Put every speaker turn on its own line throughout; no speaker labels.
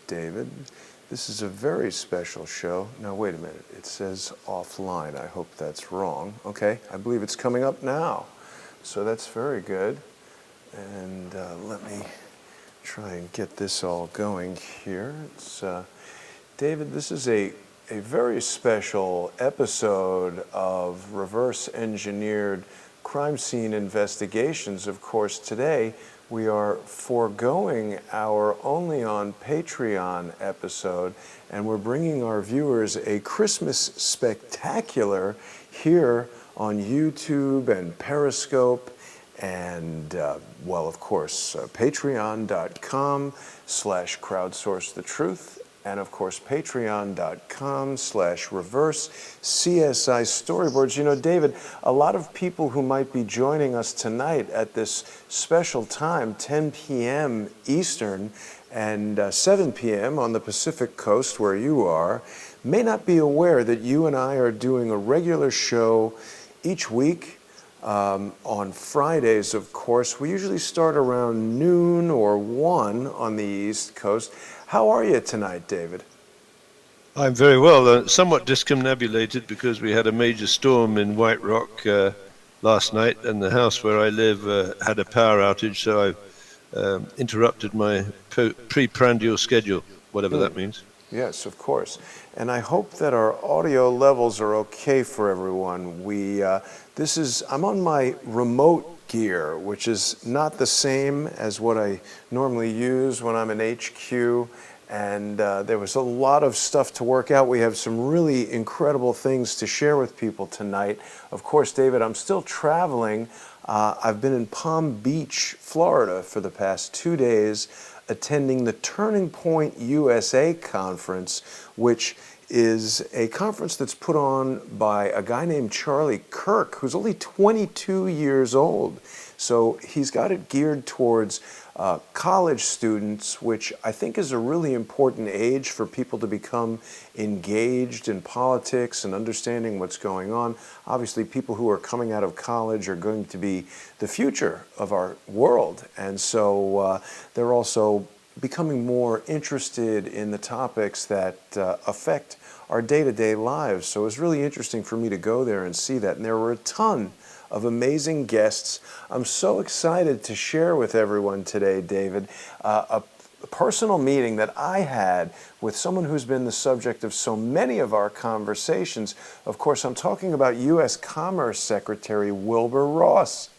David. This is a very special show. Now, wait a minute. It says offline. I hope that's wrong. Okay, I believe it's coming up now. So that's very good. And let me try and get this all going here. David, this is a very special episode of reverse engineered crime scene investigations. Of course, today we are foregoing our Only on Patreon episode, and we're bringing our viewers a Christmas spectacular here on YouTube and Periscope and, well, of course, patreon.com/crowdsourcethetruth. And of course, patreon.com/reverse CSI storyboards. You know, David, a lot of people who might be joining us tonight at this special time, 10 p.m. Eastern and 7 p.m. on the Pacific Coast where you are, may not be aware that you and I are doing a regular show each week. On Fridays, of course. We usually start around noon or 1 on the East Coast. How are you tonight, David?
I'm very well, somewhat discombobulated because we had a major storm in White Rock last night, and the house where I live had a power outage, so I've interrupted my pre-prandial schedule, whatever that means.
Yes, of course. And I hope that our audio levels are okay for everyone. I'm on my remote gear, which is not the same as what I normally use when I'm in HQ. And there was a lot of stuff to work out. We have some really incredible things to share with people tonight. Of course, David, I'm still traveling. I've been in Palm Beach, Florida for the past 2 days, attending the Turning Point USA conference, which is a conference that's put on by a guy named Charlie Kirk, who's only 22 years old. So he's got it geared towards college students, which I think is a really important age for people to become engaged in politics and understanding what's going on. Obviously, people who are coming out of college are going to be the future of our world. And so they're also becoming more interested in the topics that affect our day-to-day lives. So it was really interesting for me to go there and see that. And there were a ton of amazing guests. I'm so excited to share with everyone today, David, a personal meeting that I had with someone who's been the subject of so many of our conversations. Of course, I'm talking about U.S. Commerce Secretary Wilbur Ross.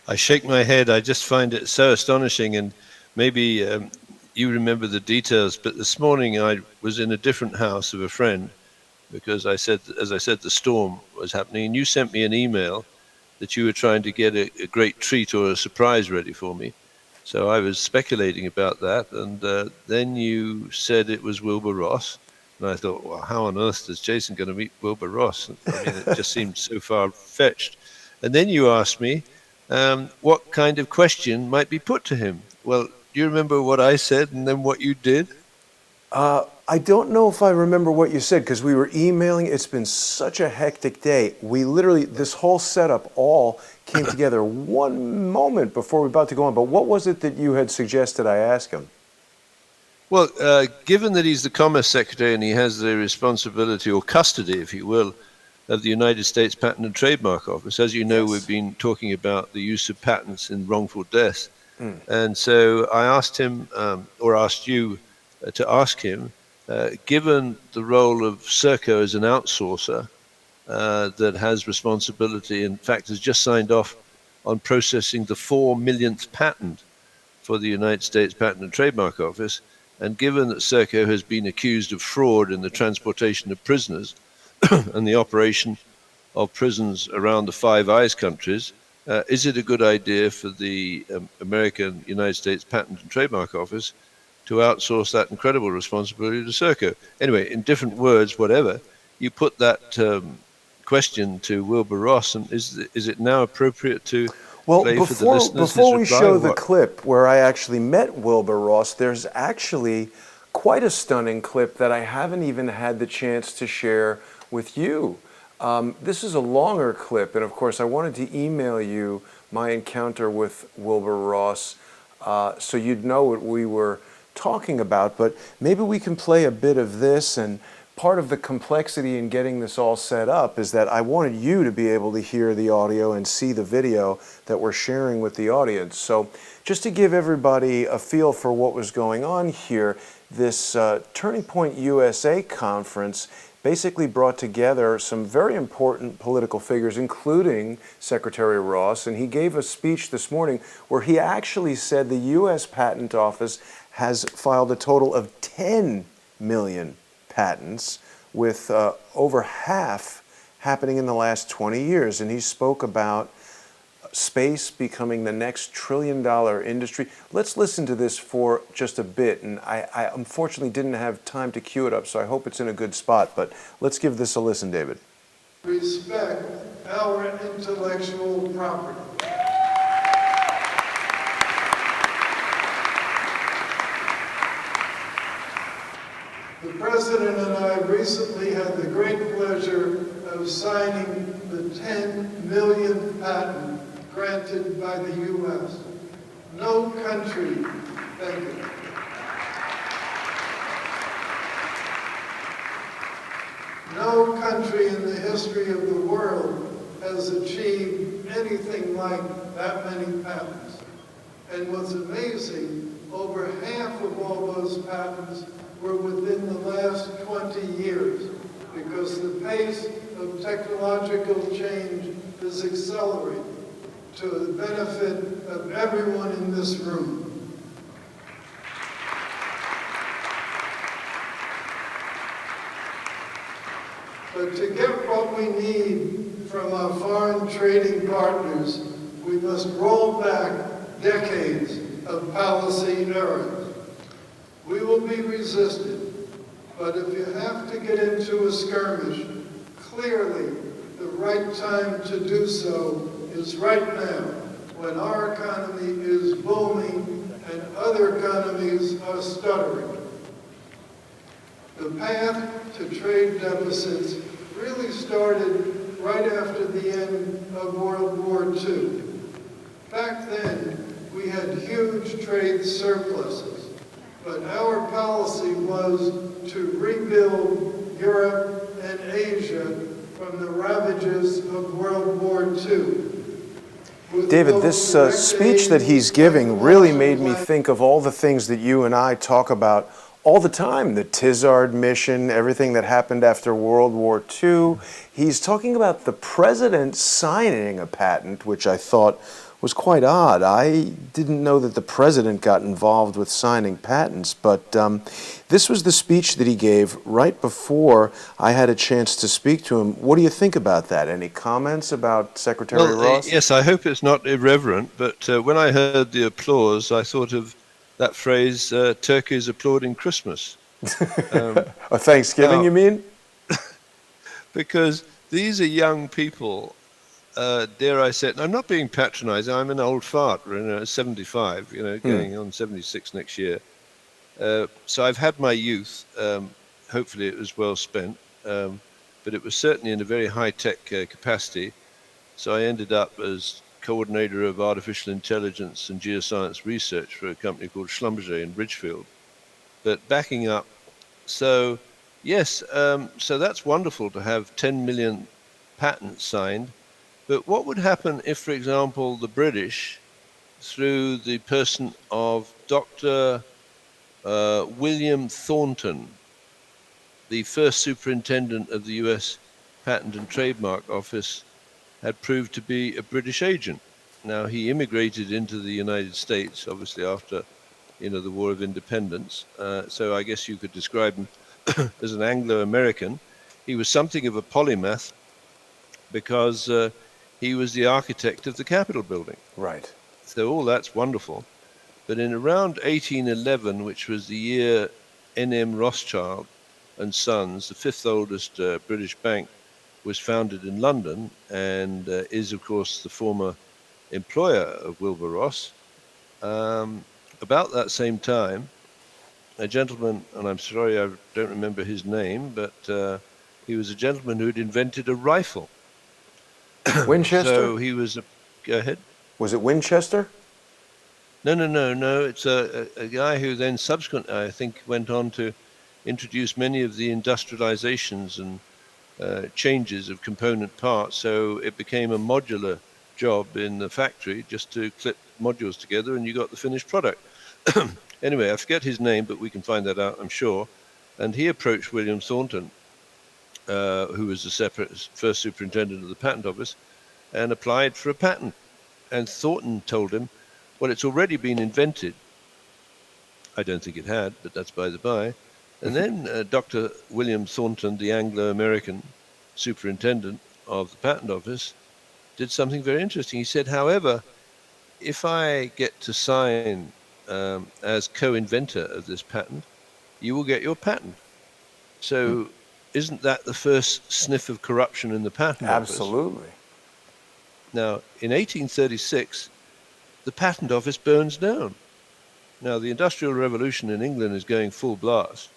I shake my head. I just find it so astonishing, and maybe you remember the details, but this morning I was in a different house of a friend because as I said, the storm was happening, and you sent me an email that you were trying to get a great treat or a surprise ready for me. So I was speculating about that, and then you said it was Wilbur Ross, and I thought, well, how on earth is Jason going to meet Wilbur Ross? I mean, it just seemed so far-fetched. And then you asked me what kind of question might be put to him. Well, do you remember what I said and then what you did?
I don't know if I remember what you said because we were emailing. It's been such a hectic day. We literally, this whole setup all came together one moment before we were about to go on. But what was it that you had suggested I ask him?
Well, given that he's the Commerce Secretary and he has the responsibility or custody, if you will, of the United States Patent and Trademark Office, as you know, we've been talking about the use of patents in wrongful death. And so I asked him, or asked you to ask him, given the role of Serco as an outsourcer that has responsibility, in fact has just signed off on processing the 4 millionth patent for the United States Patent and Trademark Office, and given that Serco has been accused of fraud in the transportation of prisoners and the operation of prisons around the Five Eyes countries, is it a good idea for the American United States Patent and Trademark Office to outsource that incredible responsibility to Serco? Anyway, in different words, whatever, you put that question to Wilbur Ross, and is it now appropriate to play for the listeners?
Before we show the clip where I actually met Wilbur Ross, there's actually quite a stunning clip that I haven't even had the chance to share with you. This is a longer clip, and of course I wanted to email you my encounter with Wilbur Ross so you'd know what we were talking about. But maybe we can play a bit of this. And part of the complexity in getting this all set up is that I wanted you to be able to hear the audio and see the video that we're sharing with the audience. So just to give everybody a feel for what was going on here, this Turning Point USA conference basically brought together some very important political figures, including Secretary Ross, and he gave a speech this morning where he actually said the U.S. Patent Office has filed a total of 10 million patents, with over half happening in the last 20 years. And he spoke about space becoming the next trillion-dollar industry. Let's listen to this for just a bit. And I unfortunately didn't have time to cue it up, so I hope it's in a good spot. But let's give this a listen, David.
Respect our intellectual property. The President and I recently had the great pleasure of signing the 10 millionth patent granted by the U.S. No country, thank you. No country in the history of the world has achieved anything like that many patents. And what's amazing, over half of all those patents were within the last 20 years, because the pace of technological change is accelerating to the benefit of everyone in this room. But to get what we need from our foreign trading partners, we must roll back decades of policy errors. We will be resisted, but if you have to get into a skirmish, clearly the right time to do so is right now, when our economy is booming and other economies are stuttering. The path to trade deficits really started right after the end of World War II. Back then, we had huge trade surpluses. But our policy was to rebuild Europe and Asia from the ravages of World War II.
David, this speech that he's giving really made me think of all the things that you and I talk about all the time. The Tizard mission, everything that happened after World War II. He's talking about the president signing a patent, which I thought was quite odd. I didn't know that the president got involved with signing patents, but this was the speech that he gave right before I had a chance to speak to him. What do you think about that? Any comments about Secretary Ross?
Yes, I hope it's not irreverent, but when I heard the applause, I thought of that phrase, turkeys applauding Christmas.
Thanksgiving, you mean?
Because these are young people, dare I say it, and I'm not being patronizing, I'm an old fart, 75, going on 76 next year. So I've had my youth, hopefully it was well spent, but it was certainly in a very high-tech capacity. So I ended up as coordinator of artificial intelligence and geoscience research for a company called Schlumberger in Bridgefield. But backing up, so yes, so that's wonderful to have 10 million patents signed. But what would happen if, for example, the British, through the person of Dr. William Thornton, the first superintendent of the US Patent and Trademark Office, had proved to be a British agent. Now, he immigrated into the United States, obviously after, the War of Independence. So I guess you could describe him as an Anglo-American. He was something of a polymath because he was the architect of the Capitol building.
Right.
So all that's wonderful. But in around 1811, which was the year N.M. Rothschild and Sons, the fifth oldest British bank, was founded in London and is, of course, the former employer of Wilbur Ross. About that same time, a gentleman, and I'm sorry I don't remember his name, but he was a gentleman who had invented a rifle.
Winchester?
So he was go ahead.
Was it Winchester?
No. It's a guy who then subsequently, I think, went on to introduce many of the industrializations and changes of component parts. So it became a modular job in the factory just to clip modules together and you got the finished product. Anyway, I forget his name, but we can find that out, I'm sure. And he approached William Thornton, who was the first superintendent of the patent office, and applied for a patent. And Thornton told him, well, it's already been invented. I don't think it had, but that's by the by. And then Dr. William Thornton, the Anglo-American superintendent of the patent office, did something very interesting. He said, however, if I get to sign as co-inventor of this patent, you will get your patent. So isn't that the first sniff of corruption in the patent office?
Absolutely.
Now, in 1836, the patent office burns down. Now, the Industrial Revolution in England is going full blast.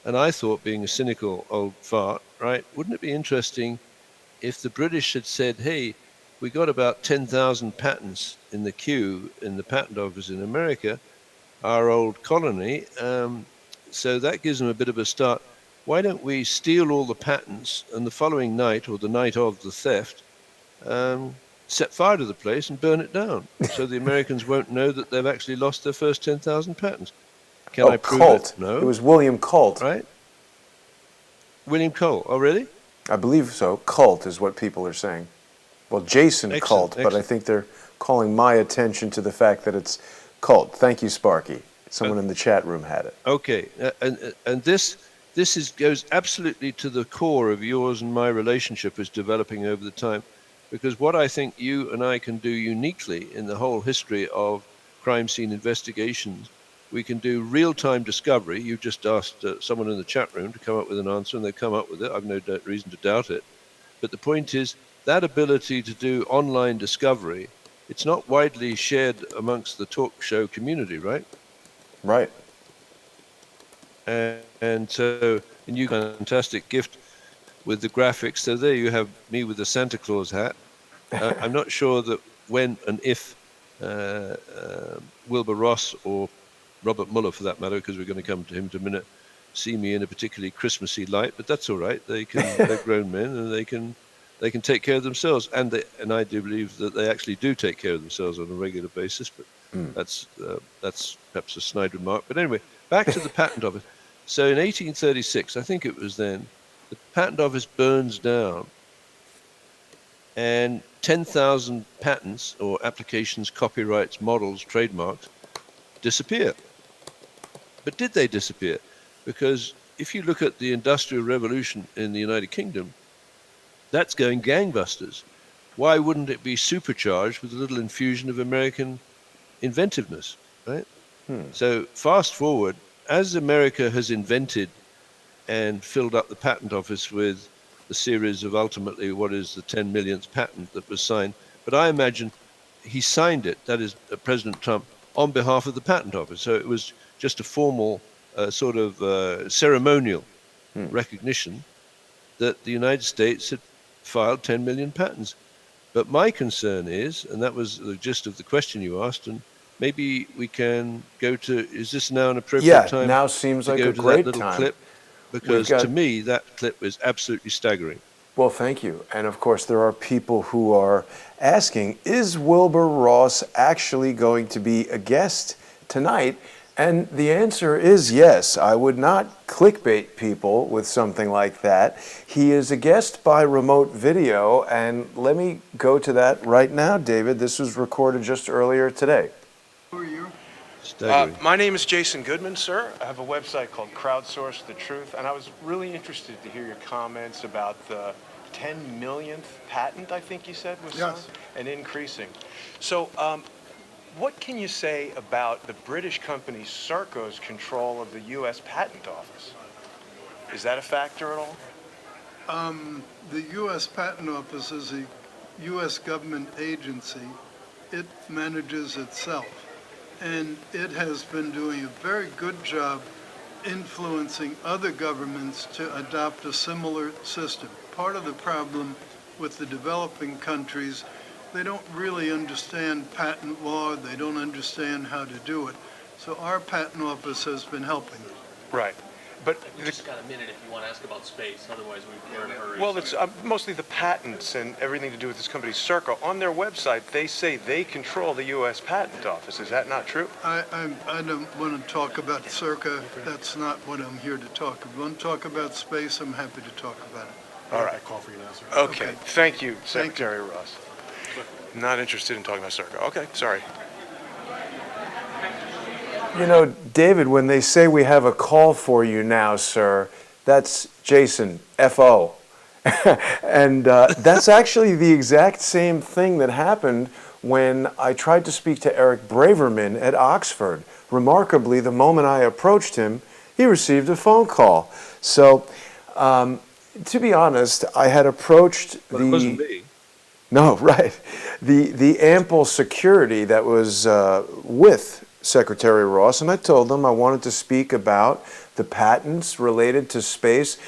And I thought, being a cynical old fart, right, wouldn't it be interesting if the British had said, hey, we got about 10,000 patents in the queue in the patent office in America, our old colony, so that gives them a bit of a start. Why don't we steal all the patents and the following night or the night of the theft, set fire to the place and burn it down so the Americans won't know that they've actually lost their first 10,000 patents? Can I prove
Colt.
it? No.
It was William Colt.
Right? William Cole. Oh, really?
I believe so. Colt is what people are saying. Well, Jason
Excellent,
Colt, but I think they're calling my attention to the fact that it's Colt. Thank you, Sparky. Someone in the chat room had it.
Okay, and this goes absolutely to the core of yours and my relationship as developing over the time, because what I think you and I can do uniquely in the whole history of crime scene investigations, we can do real-time discovery. You just asked someone in the chat room to come up with an answer, and they've come up with it. I've no reason to doubt it. But the point is, that ability to do online discovery, it's not widely shared amongst the talk show community, right?
Right.
And so, and you got a fantastic gift with the graphics. So there you have me with the Santa Claus hat. I'm not sure that when and if Wilbur Ross or Robert Mueller, for that matter, because we're going to come to him in a minute, see me in a particularly Christmassy light, but that's all right. They're grown men, and they can take care of themselves, and I do believe that they actually do take care of themselves on a regular basis. But that's perhaps a snide remark. But anyway, back to the patent office. So in 1836, I think it was then, the patent office burns down, and 10,000 patents or applications, copyrights, models, trademarks disappear. But did they disappear? Because if you look at the Industrial Revolution in the United Kingdom, that's going gangbusters. Why wouldn't it be supercharged with a little infusion of American inventiveness, right? So fast forward, as America has invented and filled up the patent office with the series of ultimately what is the 10 millionth patent that was signed, but I imagine he signed it, that is President Trump, on behalf of the patent office. So it was just a formal sort of ceremonial recognition that the United States had filed 10 million patents. But my concern is, and that was the gist of the question you asked, and maybe we can go to, is this now an appropriate time?
Now seems like
to go
a
to
great
that little
time.
clip? Because to me, that clip is absolutely staggering.
Well, thank you. And of course, there are people who are asking, is Wilbur Ross actually going to be a guest tonight? And the answer is yes. I would not clickbait people with something like that. He is a guest by remote video, and let me go to that right now, David. This was recorded just earlier today.
Who are you?
My name is Jason Goodman, sir. I have a website called Crowdsource The Truth, and I was really interested to hear your comments about the 10 millionth patent, I think you said was signed, and increasing. So what can you say about the British company Serco's control of the U.S. Patent Office? Is that a factor at all?
The U.S. Patent Office is a U.S. government agency. It manages itself. And it has been doing a very good job influencing other governments to adopt a similar system. Part of the problem with the developing countries they don't really understand patent law. They don't understand how to do it. So our patent office has been helping them.
Right. But
We just got a minute if you want to ask about space. Otherwise, we're in a hurry.
well, it's mostly the patents and everything to do with this company, Serco. On their website, they say they control the U.S. Patent Office. Is that not true?
I don't want to talk about Serco. That's not what I'm here to talk about. If you want to talk about space, I'm happy to talk about it.
All right.
Call for you now, sir.
Okay. Thank you, Secretary Ross. Not interested in talking about Serco. Okay. Sorry.
You know, David, when they say we have a call for you now, sir, that's Jason, F.O. And that's actually the exact same thing that happened when I tried to speak to Eric Braverman at Oxford. Remarkably, the moment I approached him, he received a phone call. So, to be honest, I had approached
But it wasn't me.
No, right. The ample security that was with Secretary Ross, and I told them I wanted to speak about the patents related to space.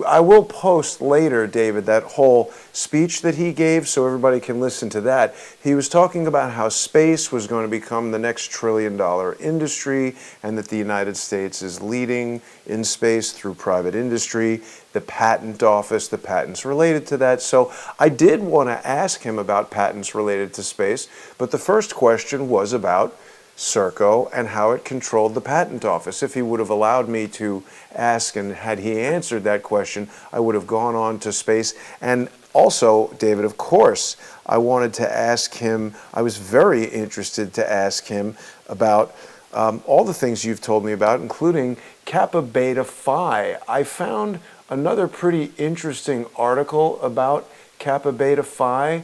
I will post later, David, that whole speech that he gave so everybody can listen to that. He was talking about how space was going to become the next trillion-dollar industry and that the United States is leading in space through private industry, the patent office, the patents related to that. So I did want to ask him about patents related to space, but the first question was about Serco and how it controlled the patent office. If he would have allowed me to ask, and had he answered that question, I would have gone on to space. And also, David, of course, I wanted to ask him, I was very interested to ask him about all the things you've told me about, including Kappa Beta Phi. I found another pretty interesting article about Kappa Beta Phi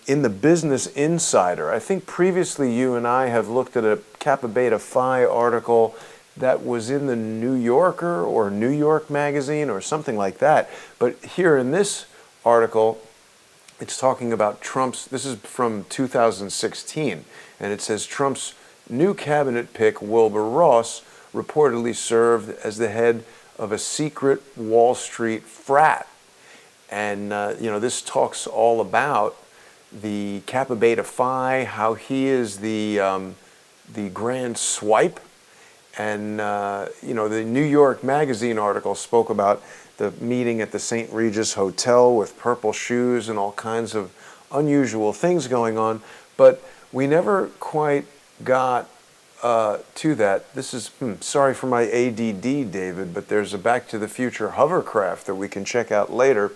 in the Business Insider. I think previously you and I have looked at a Kappa Beta Phi article that was in the New Yorker or New York Magazine or something like that. But here in this article, it's talking about Trump's, this is from 2016, and it says Trump's new cabinet pick, Wilbur Ross, reportedly served as the head of a secret Wall Street frat. And, this talks all about the Kappa Beta Phi, how he is the grand swipe. And, the New York Magazine article spoke about the meeting at the St. Regis Hotel with purple shoes and all kinds of unusual things going on. But we never quite got to that. This is, sorry for my ADD, David, but there's a Back to the Future hovercraft that we can check out later.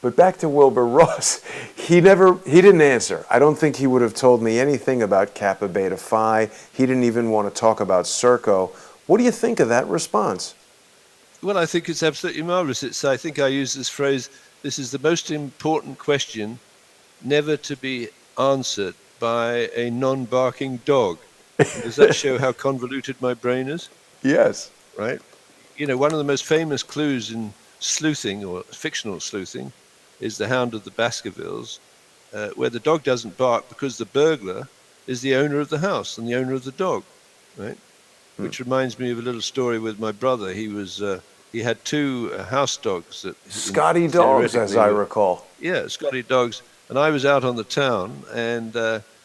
But back to Wilbur Ross, he didn't answer. I don't think he would have told me anything about Kappa Beta Phi. He didn't even want to talk about Serco. What do you think of that response?
Well, I think it's absolutely marvelous. I think I use this phrase, this is the most important question never to be answered by a non-barking dog. Does that show how convoluted my brain is?
Yes.
Right? One of the most famous clues in sleuthing, or fictional sleuthing, is The Hound of the Baskervilles, where the dog doesn't bark because the burglar is the owner of the house and the owner of the dog, right? Which reminds me of a little story with my brother. He had two house dogs.
Scotty dogs, as I recall.
Yeah, Scotty dogs. And I was out on the town, and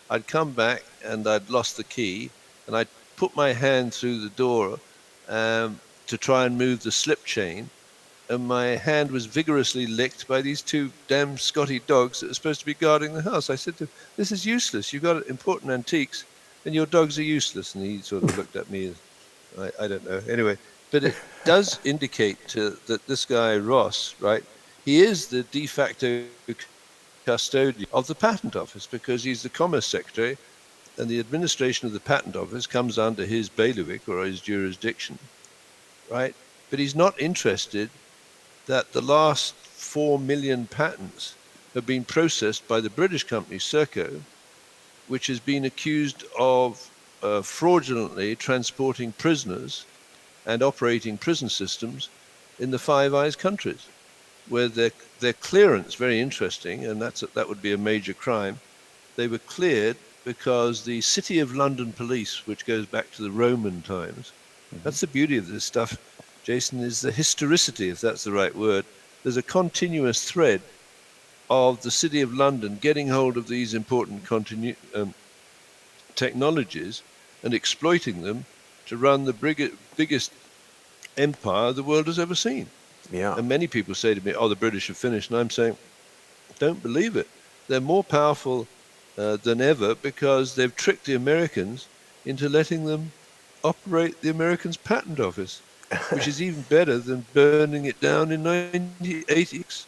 I'd come back, and I'd lost the key, and I'd put my hand through the door to try and move the slip chain, and my hand was vigorously licked by these two damn Scotty dogs that are supposed to be guarding the house. I said to him, this is useless. You've got important antiques, and your dogs are useless. And he sort of looked at me as, I don't know. Anyway, but it does indicate that this guy, Ross, right, he is the de facto custodian of the Patent Office because he's the Commerce Secretary, and the administration of the Patent Office comes under his bailiwick or his jurisdiction, right? But he's not interested that the last 4 million patents have been processed by the British company Serco, which has been accused of fraudulently transporting prisoners and operating prison systems in the Five Eyes countries, where their clearance, very interesting, and that would be a major crime, they were cleared because the City of London police, which goes back to the Roman times, that's the beauty of this stuff, Jason, is the historicity, if that's the right word. There's a continuous thread of the City of London getting hold of these important technologies and exploiting them to run the biggest empire the world has ever seen.
Yeah.
And many people say to me, oh, the British have finished. And I'm saying, don't believe it. They're more powerful than ever because they've tricked the Americans into letting them operate the Americans' patent office, which is even better than burning it down in 1986,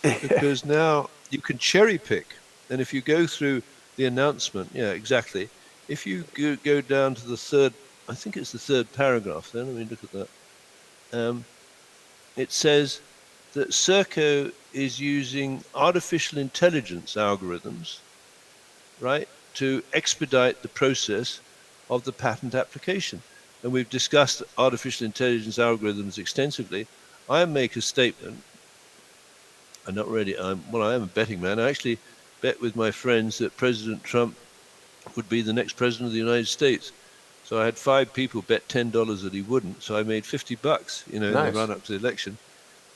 because now you can cherry pick. And if you go through the announcement, yeah, exactly. If you go down to the third, I think it's the third paragraph there, let me look at that. It says that Serco is using artificial intelligence algorithms, right, to expedite the process of the patent application. And we've discussed artificial intelligence algorithms extensively. I make a statement. I'm not really, I am a betting man. I actually bet with my friends that President Trump would be the next president of the United States. So I had 5 people bet $10 that he wouldn't. So I made $50, in the run up to the election.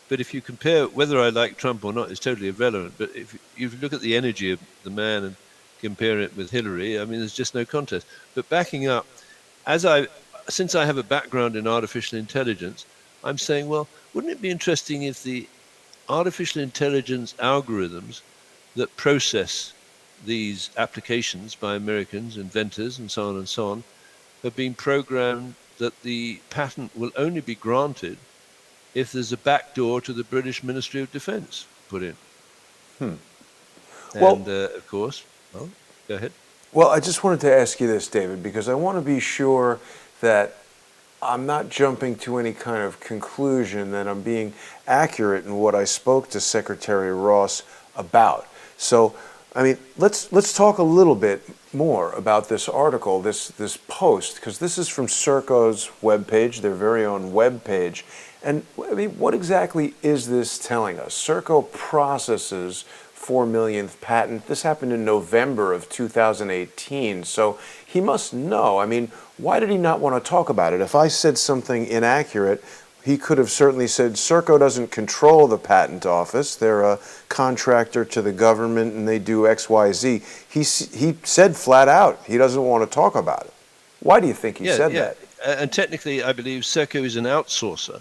But if you compare whether I like Trump or not, it's totally irrelevant. But if you look at the energy of the man and compare it with Hillary, I mean, there's just no contest. But backing up, since I have a background in artificial intelligence, I'm saying, well, wouldn't it be interesting if the artificial intelligence algorithms that process these applications by Americans, inventors, and so on, have been programmed that the patent will only be granted if there's a backdoor to the British Ministry of Defence put in.
Well,
And, of course, well, go ahead.
Well, I just wanted to ask you this, David, because I want to be sure that I'm not jumping to any kind of conclusion, that I'm being accurate in what I spoke to Secretary Ross about. So, I mean, let's talk a little bit more about this article, this post, because this is from Serco's webpage, their very own webpage. And I mean, what exactly is this telling us? Serco processes 4 millionth patent. This happened in November of 2018, so he must know. I mean, why did he not want to talk about it? If I said something inaccurate, he could have certainly said, Serco doesn't control the patent office. They're a contractor to the government and they do X, Y, Z. He said flat out he doesn't want to talk about it. Why do you think he said that?
And technically, I believe Serco is an outsourcer.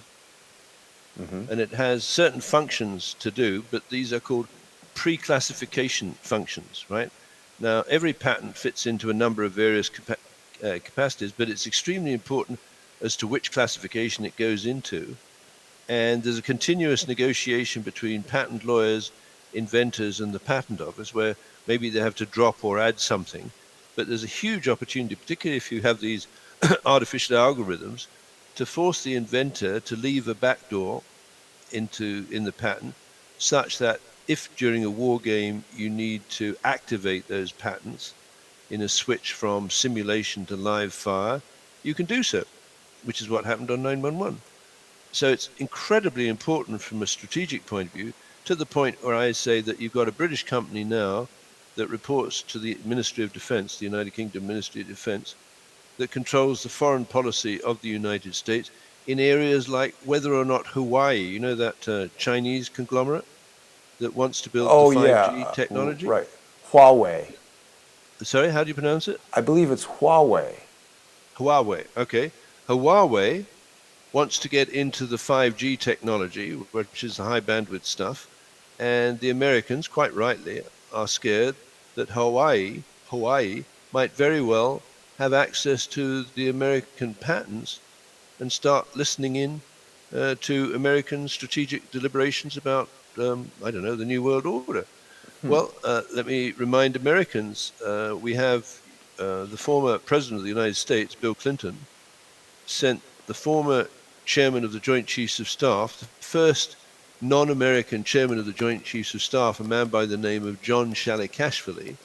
And it has certain functions to do, but these are called pre-classification functions, right? Now, every patent fits into a number of various capacities, but it's extremely important as to which classification it goes into. And there's a continuous negotiation between patent lawyers, inventors, and the patent office, where maybe they have to drop or add something. But there's a huge opportunity, particularly if you have these artificial algorithms, to force the inventor to leave a backdoor in the patent, such that if during a war game you need to activate those patents in a switch from simulation to live fire, you can do so, which is what happened on 911. So it's incredibly important from a strategic point of view, to the point where I say that you've got a British company now that reports to the Ministry of Defence, the United Kingdom Ministry of Defence, that controls the foreign policy of the United States in areas like whether or not Hawaii, that Chinese conglomerate that wants to build the 5G technology?
Right. Huawei.
Sorry, how do you pronounce it?
I believe it's Huawei.
Huawei, okay. Huawei wants to get into the 5G technology, which is the high bandwidth stuff, and the Americans, quite rightly, are scared that Hawaii might very well have access to the American patents and start listening in to American strategic deliberations about, the New World Order. Well, let me remind Americans, we have the former President of the United States, Bill Clinton, sent the former Chairman of the Joint Chiefs of Staff, the first non-American Chairman of the Joint Chiefs of Staff, a man by the name of John Shalikashvili,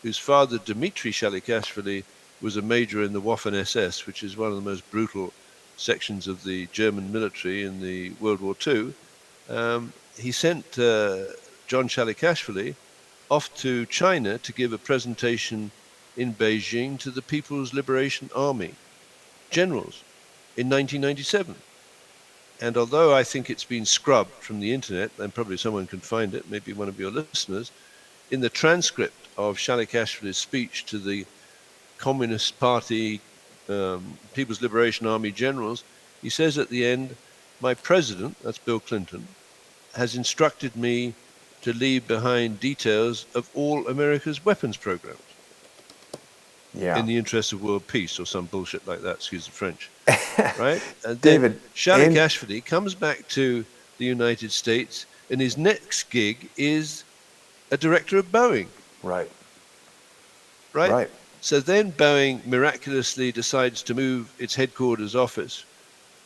whose father, Dmitry Shalikashvili, was a major in the Waffen-SS, which is one of the most brutal sections of the German military in the World War II. He sent John Shalikashvili off to China to give a presentation in Beijing to the People's Liberation Army generals in 1997. And although I think it's been scrubbed from the internet, and probably someone can find it, maybe one of your listeners, in the transcript of Shalik Ashford's speech to the Communist Party, People's Liberation Army generals, he says at the end, my president, that's Bill Clinton, has instructed me to leave behind details of all America's weapons programs.
Yeah.
In the interest of world peace or some bullshit like that, excuse the French. Right? And
David,
then Shalik Ashford comes back to the United States, and his next gig is a director of Boeing.
Right.
Right? So then Boeing miraculously decides to move its headquarters office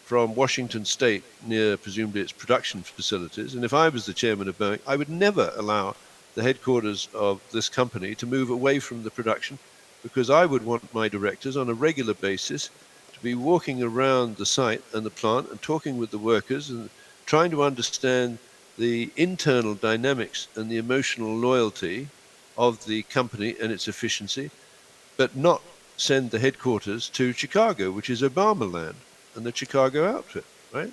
from Washington State near presumably its production facilities. And if I was the chairman of Boeing, I would never allow the headquarters of this company to move away from the production, because I would want my directors on a regular basis to be walking around the site and the plant and talking with the workers and trying to understand the internal dynamics and the emotional loyalty of the company and its efficiency, but not send the headquarters to Chicago, which is Obama land and the Chicago outfit, right?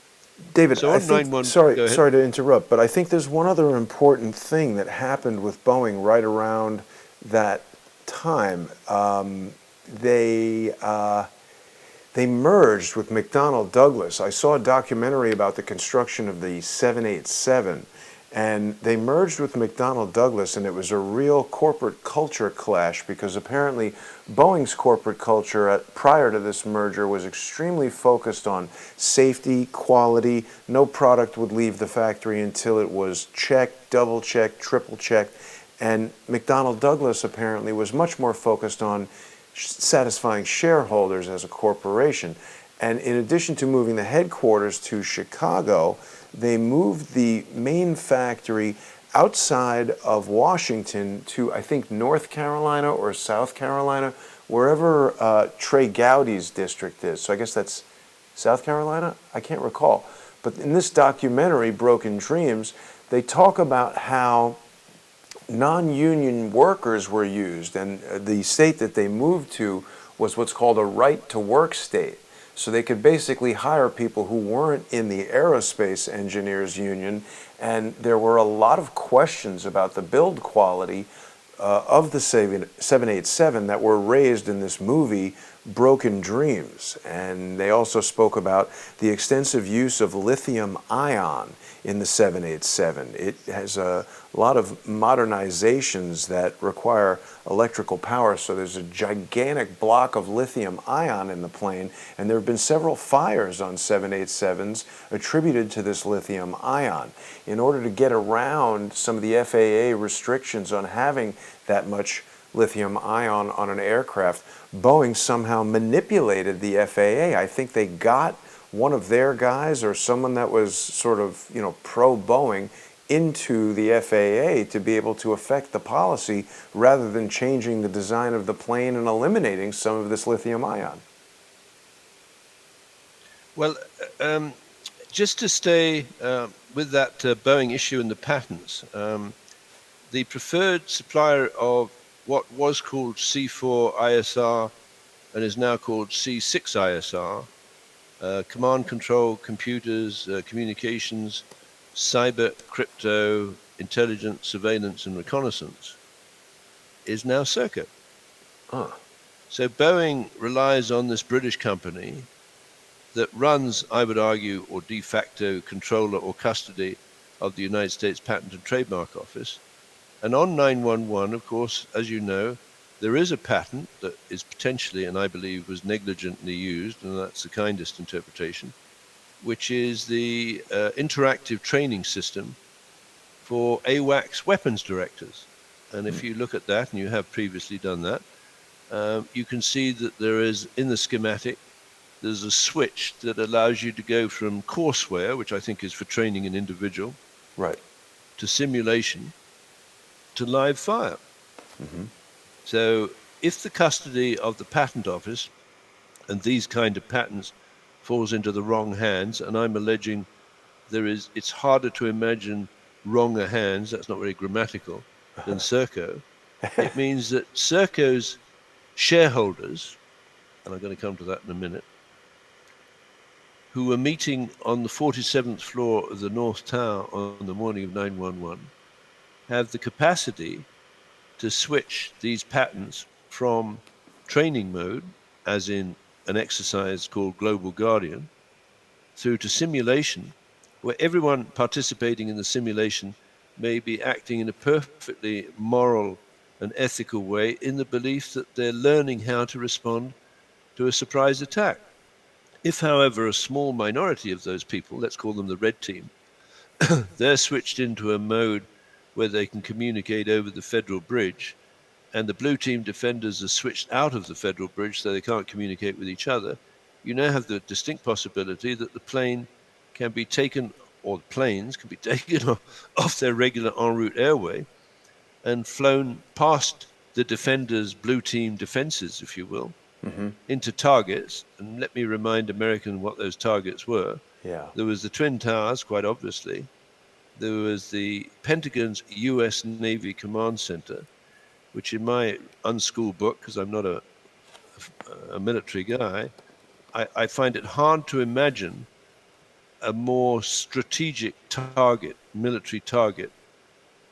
David,
so
I think, sorry to interrupt, but I think there's one other important thing that happened with Boeing right around that time. They merged with McDonnell Douglas. I saw a documentary about the construction of the 787, and they merged with McDonnell Douglas, and it was a real corporate culture clash, because apparently Boeing's corporate culture prior to this merger was extremely focused on safety, quality. No product would leave the factory until it was checked, double checked, triple checked. And McDonnell Douglas apparently was much more focused on satisfying shareholders as a corporation. And in addition to moving the headquarters to Chicago, they moved the main factory outside of Washington to, I think, North Carolina or South Carolina, wherever Trey Gowdy's district is. So I guess that's South Carolina? I can't recall. But in this documentary, Broken Dreams, they talk about how non-union workers were used, and the state that they moved to was what's called a right-to-work state. So they could basically hire people who weren't in the aerospace engineers union, and there were a lot of questions about the build quality of the 787 that were raised in this movie, Broken Dreams. And they also spoke about the extensive use of lithium ion in the 787. It has a lot of modernizations that require electrical power, so there's a gigantic block of lithium ion in the plane, and there have been several fires on 787s attributed to this lithium ion. In order to get around some of the FAA restrictions on having that much lithium ion on an aircraft, Boeing somehow manipulated the FAA. I think they got one of their guys or someone that was sort of, pro-Boeing into the FAA to be able to affect the policy rather than changing the design of the plane and eliminating some of this lithium ion.
Well, just to stay with that Boeing issue and the patents, the preferred supplier of what was called C4 ISR and is now called C6 ISR, command control, computers, communications, cyber, crypto, intelligence, surveillance, and reconnaissance, is now Serco. So Boeing relies on this British company that runs, I would argue, or de facto controller or custody of the United States Patent and Trademark Office. And on 911, of course, as you know, there is a patent that is potentially, and I believe was negligently used, and that's the kindest interpretation, which is the interactive training system for AWACS weapons directors. And if you look at that, and you have previously done that, you can see that there is, in the schematic, there's a switch that allows you to go from courseware, which I think is for training an individual,
right,
to simulation, to live fire.
Mm-hmm.
So if the custody of the patent office and these kind of patents falls into the wrong hands, and I'm alleging it's harder to imagine wronger hands, that's not very grammatical, than Serco, it means that Serco's shareholders, and I'm going to come to that in a minute, who were meeting on the 47th floor of the North Tower on the morning of 9/11 have the capacity to switch these patterns from training mode, as in an exercise called Global Guardian, through to simulation, where everyone participating in the simulation may be acting in a perfectly moral and ethical way in the belief that they're learning how to respond to a surprise attack. If, however, a small minority of those people, let's call them the red team, they're switched into a mode where they can communicate over the Federal Bridge, and the blue team defenders are switched out of the Federal Bridge so they can't communicate with each other, you now have the distinct possibility that the plane can be taken, or the planes can be taken off their regular en route airway and flown past the defenders' blue team defenses, if you will, into targets. And let me remind Americans what those targets were.
Yeah.
There was the Twin Towers, quite obviously. There was the Pentagon's U.S. Navy Command Center, which in my unschooled book, because I'm not a military guy, I find it hard to imagine a more strategic target, military target,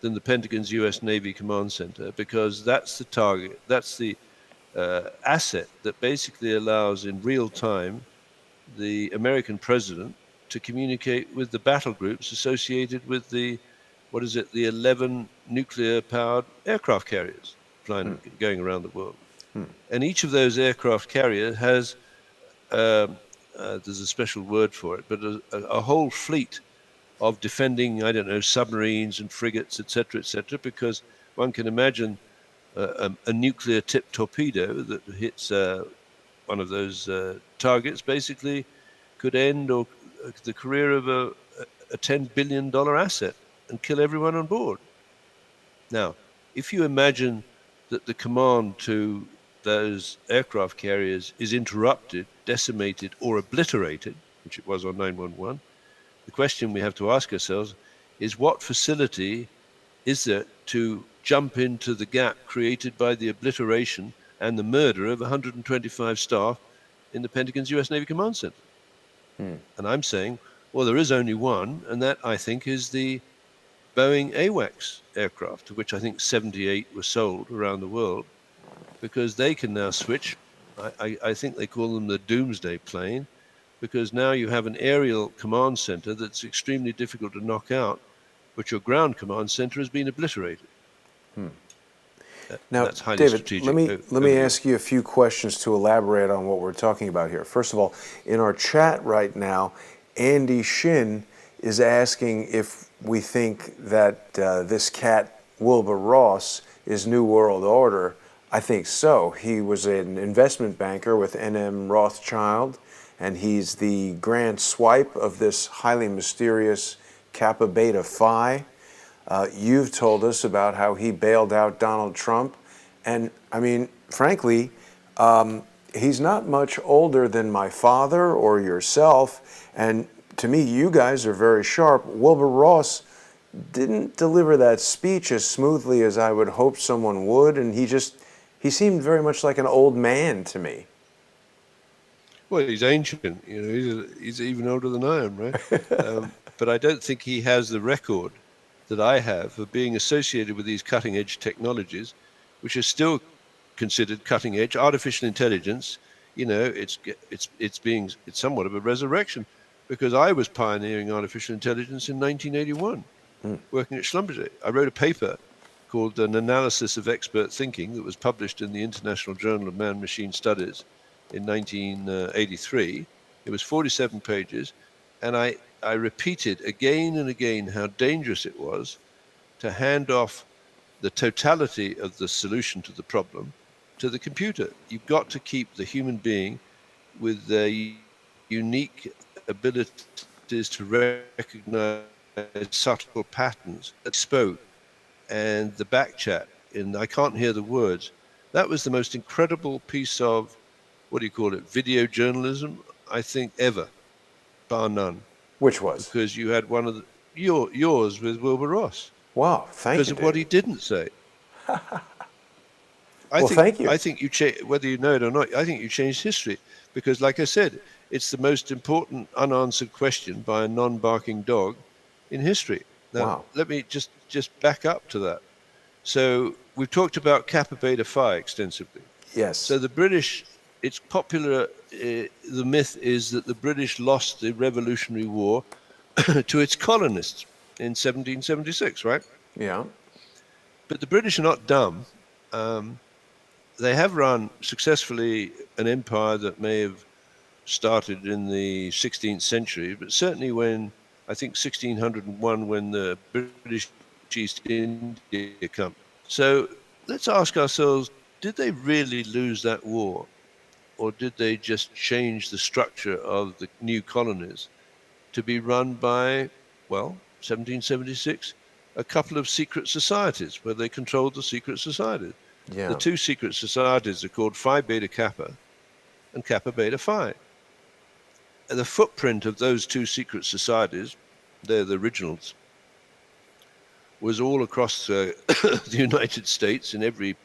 than the Pentagon's U.S. Navy Command Center, because that's the target, that's the asset that basically allows in real time the American president to communicate with the battle groups associated with the, what is it, the 11 nuclear-powered aircraft carriers flying, going around the world. And each of those aircraft carriers has, there's a special word for it, but a whole fleet of defending, I don't know, submarines and frigates, etc., because one can imagine a nuclear-tipped torpedo that hits one of those targets basically could end the career of a $10 billion asset and kill everyone on board. Now, if you imagine that the command to those aircraft carriers is interrupted, decimated, or obliterated, which it was on 9/11, the question we have to ask ourselves is, what facility is there to jump into the gap created by the obliteration and the murder of 125 staff in the Pentagon's U.S. Navy Command Center? And I'm saying, well, there is only one, and that, I think, is the Boeing AWACS aircraft, of which I think 78 were sold around the world, because they can now switch. I think they call them the doomsday plane, because now you have an aerial command center that's extremely difficult to knock out, but your ground command center has been obliterated.
Now,
That's highly
David,
strategic.
let me ask you a few questions to elaborate on what we're talking about here. First of all, in our chat right now, Andy Shin is asking if we think that this cat, Wilbur Ross, is New World Order. I think so. He was an investment banker with N.M. Rothschild, and he's the grand swipe of this highly mysterious Kappa Beta Phi. You've told us about how he bailed out Donald Trump. And I mean, frankly, he's not much older than my father or yourself. And to me, you guys are very sharp. Wilbur Ross didn't deliver that speech as smoothly as I would hope someone would. And he seemed very much like an old man to me.
Well, he's ancient. He's even older than I am, right? But I don't think he has the record that I have of being associated with these cutting-edge technologies, which are still considered cutting-edge. Artificial intelligence, it's somewhat of a resurrection, because I was pioneering artificial intelligence in 1981, working at Schlumberger. I wrote a paper called An Analysis of Expert Thinking that was published in the International Journal of Man-Machine Studies in 1983. It was 47 pages, and I repeated again and again how dangerous it was to hand off the totality of the solution to the problem to the computer. You've got to keep the human being with their unique abilities to recognize subtle patterns that spoke, and the back chat, and I can't hear the words. That was the most incredible piece of, what do you call it, video journalism, I think, ever, bar none.
Which was?
Because you had one of yours with Wilbur Ross.
Wow, thank you,
because of what he didn't say.
Thank you.
I think you whether you know it or not, I think you changed history, because, like I said, It's the most important unanswered question by a non-barking dog in history. Now,
Wow.
let me just back up to that. So we've talked about Kappa Beta Phi extensively. So
Yes.
the British, it's popular, the myth is that the British lost the Revolutionary War to its colonists in 1776, right?
Yeah.
But the British are not dumb. Um, they have run successfully an empire that may have started in the 16th century, but certainly when, I think 1601, when the British East India Company. So let's ask ourselves, did they really lose that war? Or did they just change the structure of the new colonies to be run by, well, 1776, a couple of secret societies where they controlled the secret societies? The
Yeah.
two secret societies are called Phi Beta Kappa and Kappa Beta Phi. And the footprint of those two secret societies, they're the originals, was all across the United States, in every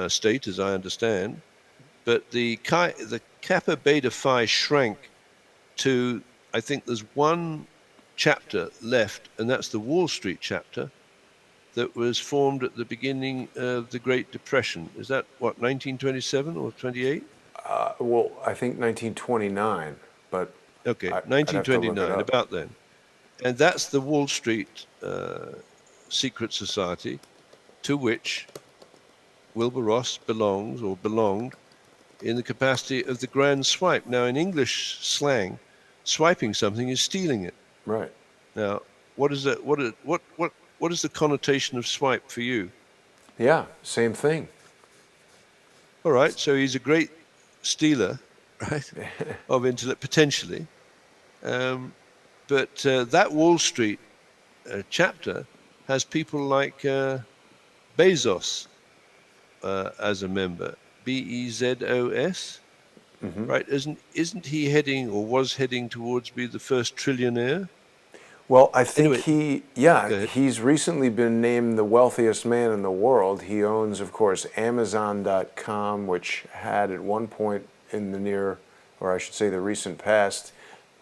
state, as I understand. But the Kappa Beta Phi shrank to, I think there's one chapter left, and that's the Wall Street chapter that was formed at the beginning of the Great Depression. Is that what, 1927 or 28?
Well, I think 1929, but
Okay,
I'd have to look it
1929,
up.
about then. And that's the Wall Street secret society to which Wilbur Ross belongs, or belonged, in the capacity of the grand swipe. Now, in English slang, swiping something is stealing it.
Right.
Now, what is that? What is the connotation of swipe for you?
Yeah, same thing.
All right, so he's a great stealer, right, of intellect potentially. But that Wall Street chapter has people like Bezos as a member, Bezos, right? Isn't he heading, or was heading, towards be the first trillionaire?
Well, I think
Anyway, go ahead.
he's recently been named the wealthiest man in the world. He owns, of course, Amazon.com, which had at one point in the near, or I should say the recent past,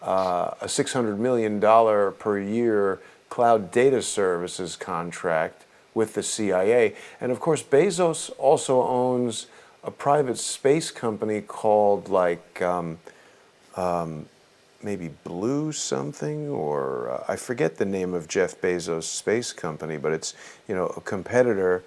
a $600 million per year cloud data services contract with the CIA. And of course, Bezos also owns a private space company called maybe Blue something, or I forget the name of Jeff Bezos' space company, but it's, a competitor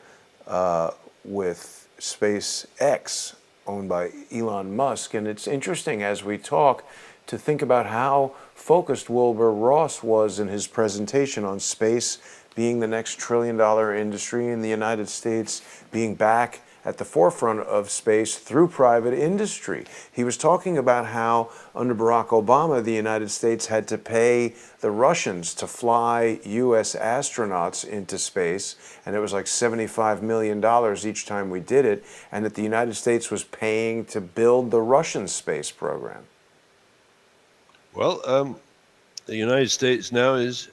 with SpaceX, owned by Elon Musk. And it's interesting as we talk to think about how focused Wilbur Ross was in his presentation on space being the next trillion-dollar industry in the United States, being back at the forefront of space through private industry. He was talking about how under Barack Obama, the United States had to pay the Russians to fly U.S. astronauts into space, and it was like $75 million each time we did it, and that the United States was paying to build the Russian space program.
Well, the United States now is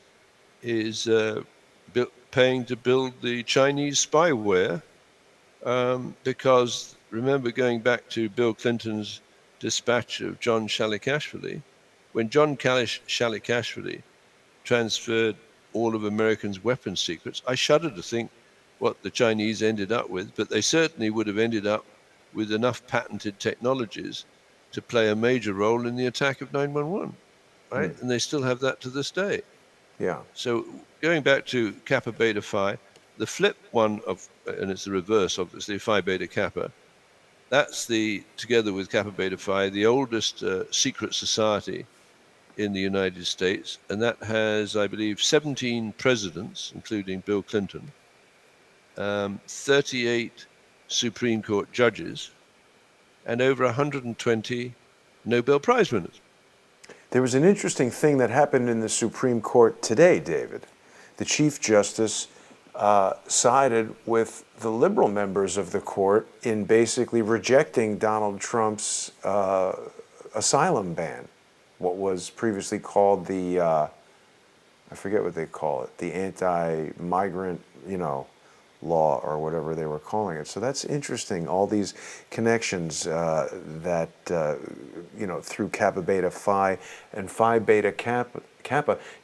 paying to build the Chinese spyware. Because remember, going back to Bill Clinton's dispatch of John Shalikashvili, when John Shalikashvili transferred all of Americans' weapons secrets, I shudder to think what the Chinese ended up with, but they certainly would have ended up with enough patented technologies to play a major role in the attack of 9/11, right? And they still have that to this day.
Yeah.
So going back to Kappa Beta Phi, the flip one of, and it's the reverse, obviously, Phi Beta Kappa, that's together with Kappa Beta Phi, the oldest secret society in the United States. And that has, I believe, 17 presidents, including Bill Clinton, 38 Supreme Court judges, and over 120 Nobel Prize winners.
There was an interesting thing that happened in the Supreme Court today, David. The Chief Justice sided with the liberal members of the court in basically rejecting Donald Trump's asylum ban, what was previously called the, I forget what they call it, the anti-migrant, law or whatever they were calling it. So that's interesting, all these connections that, through Kappa Beta Phi and Phi Beta Kappa.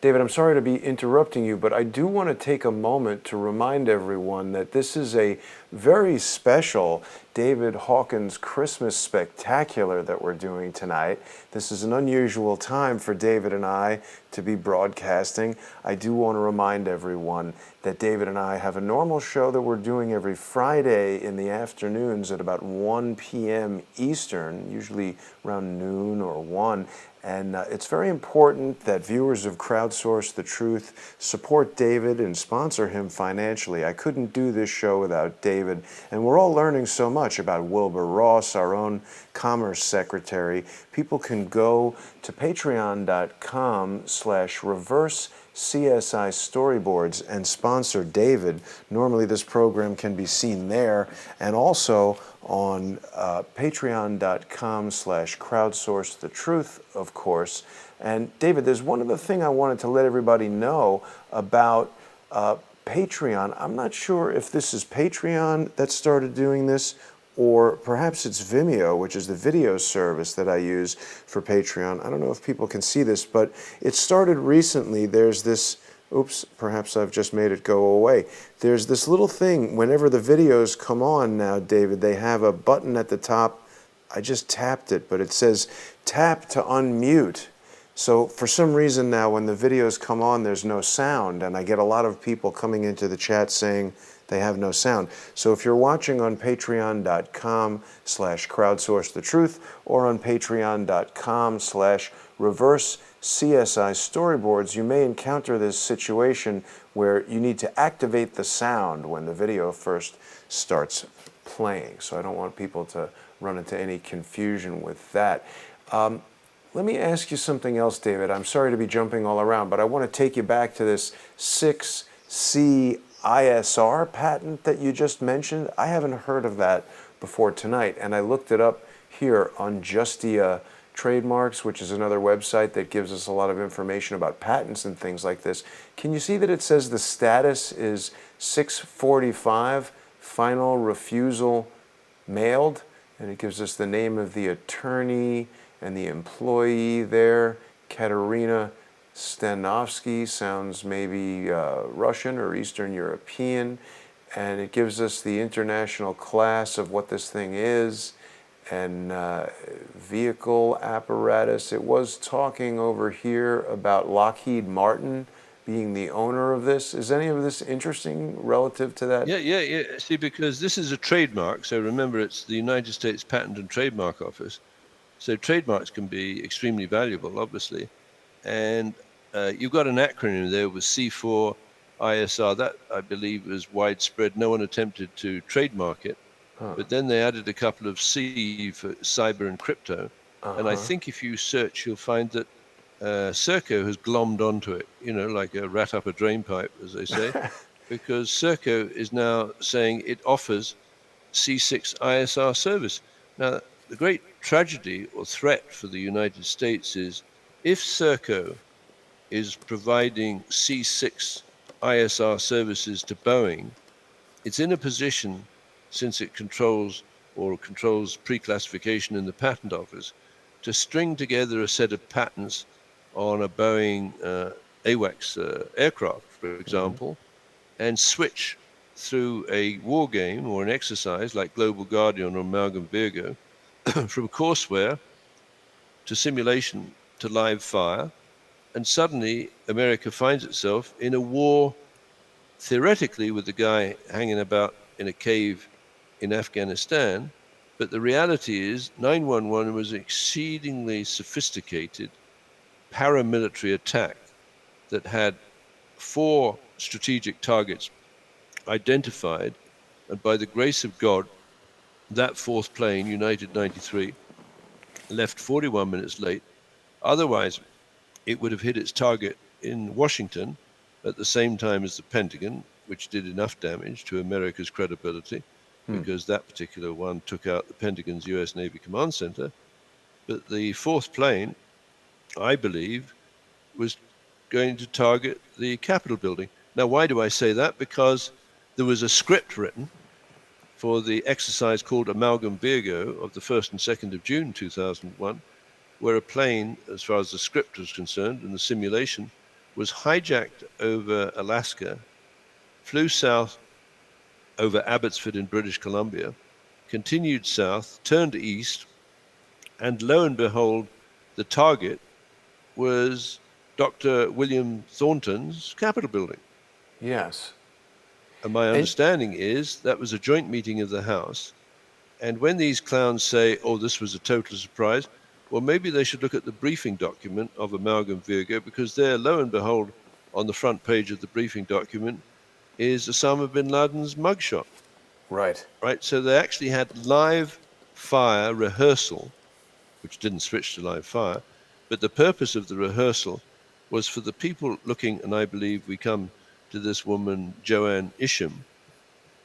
David, I'm sorry to be interrupting you, but I do want to take a moment to remind everyone that this is a very special David Hawkins Christmas Spectacular that we're doing tonight. This is an unusual time for David and I to be broadcasting. I do want to remind everyone that David and I have a normal show that we're doing every Friday in the afternoons at about 1 p.m. Eastern, usually around noon or 1. And it's very important that viewers of Crowdsource the Truth support David and sponsor him financially. I couldn't do this show without David, and we're all learning so much about Wilbur Ross, our own Commerce Secretary. People can go to patreon.com/reverse CSI storyboards and sponsor David. Normally this program can be seen there, and also on patreon.com/crowdsource the truth, of course. And David, there's one other thing I wanted to let everybody know about Patreon. I'm not sure if this is Patreon that started doing this, or perhaps it's Vimeo, which is the video service that I use for Patreon. I don't know if people can see this, but it started recently. There's this, oops, perhaps I've just made it go away. There's this little thing, whenever the videos come on now, David, they have a button at the top. I just tapped it, but it says tap to unmute. So for some reason now, when the videos come on, there's no sound, and I get a lot of people coming into the chat saying they have no sound. So if you're watching on patreon.com/crowdsource the truth or on patreon.com/reverse CSI storyboards, you may encounter this situation where you need to activate the sound when the video first starts playing. So I don't want people to run into any confusion with that. Let me ask you something else, David. I'm sorry to be jumping all around, but I want to take you back to this 6C ISR patent that you just mentioned. I haven't heard of that before tonight, and I looked it up here on Justia Trademarks, which is another website that gives us a lot of information about patents and things like this. Can you see that it says the status is 645, final refusal mailed? And it gives us the name of the attorney and the employee there, Katerina Stanovsky, sounds maybe Russian or Eastern European, and it gives us the international class of what this thing is, and vehicle apparatus. It was talking over here about Lockheed Martin being the owner of this. Is any of this interesting relative to that?
Yeah. See, because this is a trademark, so remember it's the United States Patent and Trademark Office. So trademarks can be extremely valuable, obviously. And you've got an acronym there with C4 ISR. That, I believe, was widespread. No one attempted to trademark it. But then they added a couple of C for cyber and crypto. And I think if you search, you'll find that Serco has glommed onto it, like a rat up a drain pipe, as they say, because Serco is now saying it offers C6 ISR service. Now, the great tragedy or threat for the United States is if Serco is providing C6 ISR services to Boeing, it's in a position, since it controls pre-classification in the patent office, to string together a set of patents on a Boeing AWACS aircraft, for example, and switch through a war game or an exercise like Global Guardian or Amalgam Virgo from courseware to simulation to live fire, and suddenly America finds itself in a war, theoretically with the guy hanging about in a cave in Afghanistan, but the reality is 911 was an exceedingly sophisticated paramilitary attack that had 4 strategic targets identified, and by the grace of God, that 4th plane, United 93, left 41 minutes late. Otherwise, it would have hit its target in Washington at the same time as the Pentagon, which did enough damage to America's credibility, because that particular one took out the Pentagon's U.S. Navy Command Center. But the 4th plane, I believe, was going to target the Capitol building. Now, why do I say that? Because there was a script written for the exercise called Amalgam Virgo of the 1st and 2nd of June 2001, where a plane, as far as the script was concerned and the simulation, was hijacked over Alaska, flew south over Abbotsford in British Columbia, continued south, turned east, and lo and behold, the target was Dr. William Thornton's Capitol building.
Yes.
And my understanding is that was a joint meeting of the House. And when these clowns say, oh, this was a total surprise, well, maybe they should look at the briefing document of Amalgam Virgo, because there, lo and behold, on the front page of the briefing document is Osama bin Laden's mugshot.
Right.
Right. So they actually had live fire rehearsal, which didn't switch to live fire. But the purpose of the rehearsal was for the people looking, and I believe we come to this woman, Joanne Isham,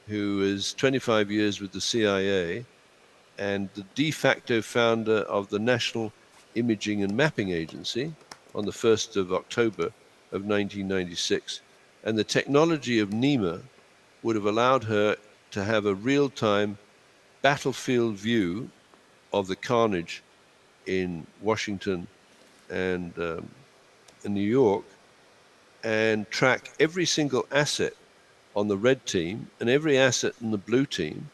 who is 25 years with the CIA and the de facto founder of the National Imaging and Mapping Agency on the 1st of October of 1996. And the technology of NEMA would have allowed her to have a real-time battlefield view of the carnage in Washington and in New York, and track every single asset on the red team and every asset in the blue team,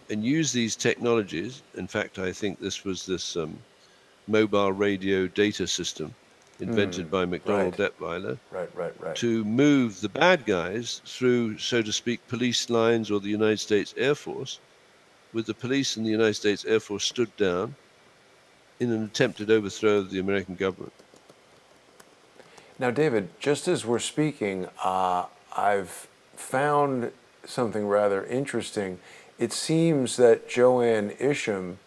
and use these technologies. In fact, I think this was this mobile radio data system invented by McDonald Detweiler to move the bad guys through, so to speak, police lines or the United States Air Force, with the police and the United States Air Force stood down in an attempted overthrow of the American government.
Now, David, just as we're speaking, I've found something rather interesting. It seems that Joanne Isham,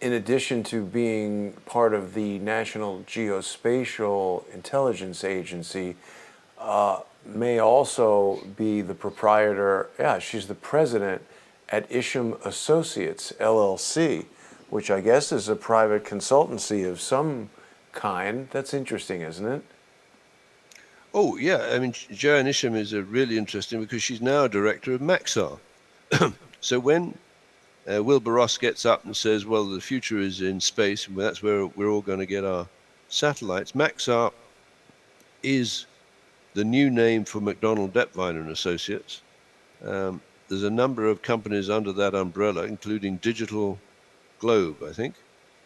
in addition to being part of the National Geospatial Intelligence Agency, may also be the proprietor. Yeah, she's the president at Isham Associates, LLC, which I guess is a private consultancy of some kind. That's interesting, isn't it?
Oh, yeah. I mean, Joanne Isham is really interesting because she's now a director of Maxar. So when Wilbur Ross gets up and says, well, the future is in space, and that's where we're all going to get our satellites, Maxar is the new name for McDonald Detweiler and Associates. There's a number of companies under that umbrella, including Digital Globe, I think,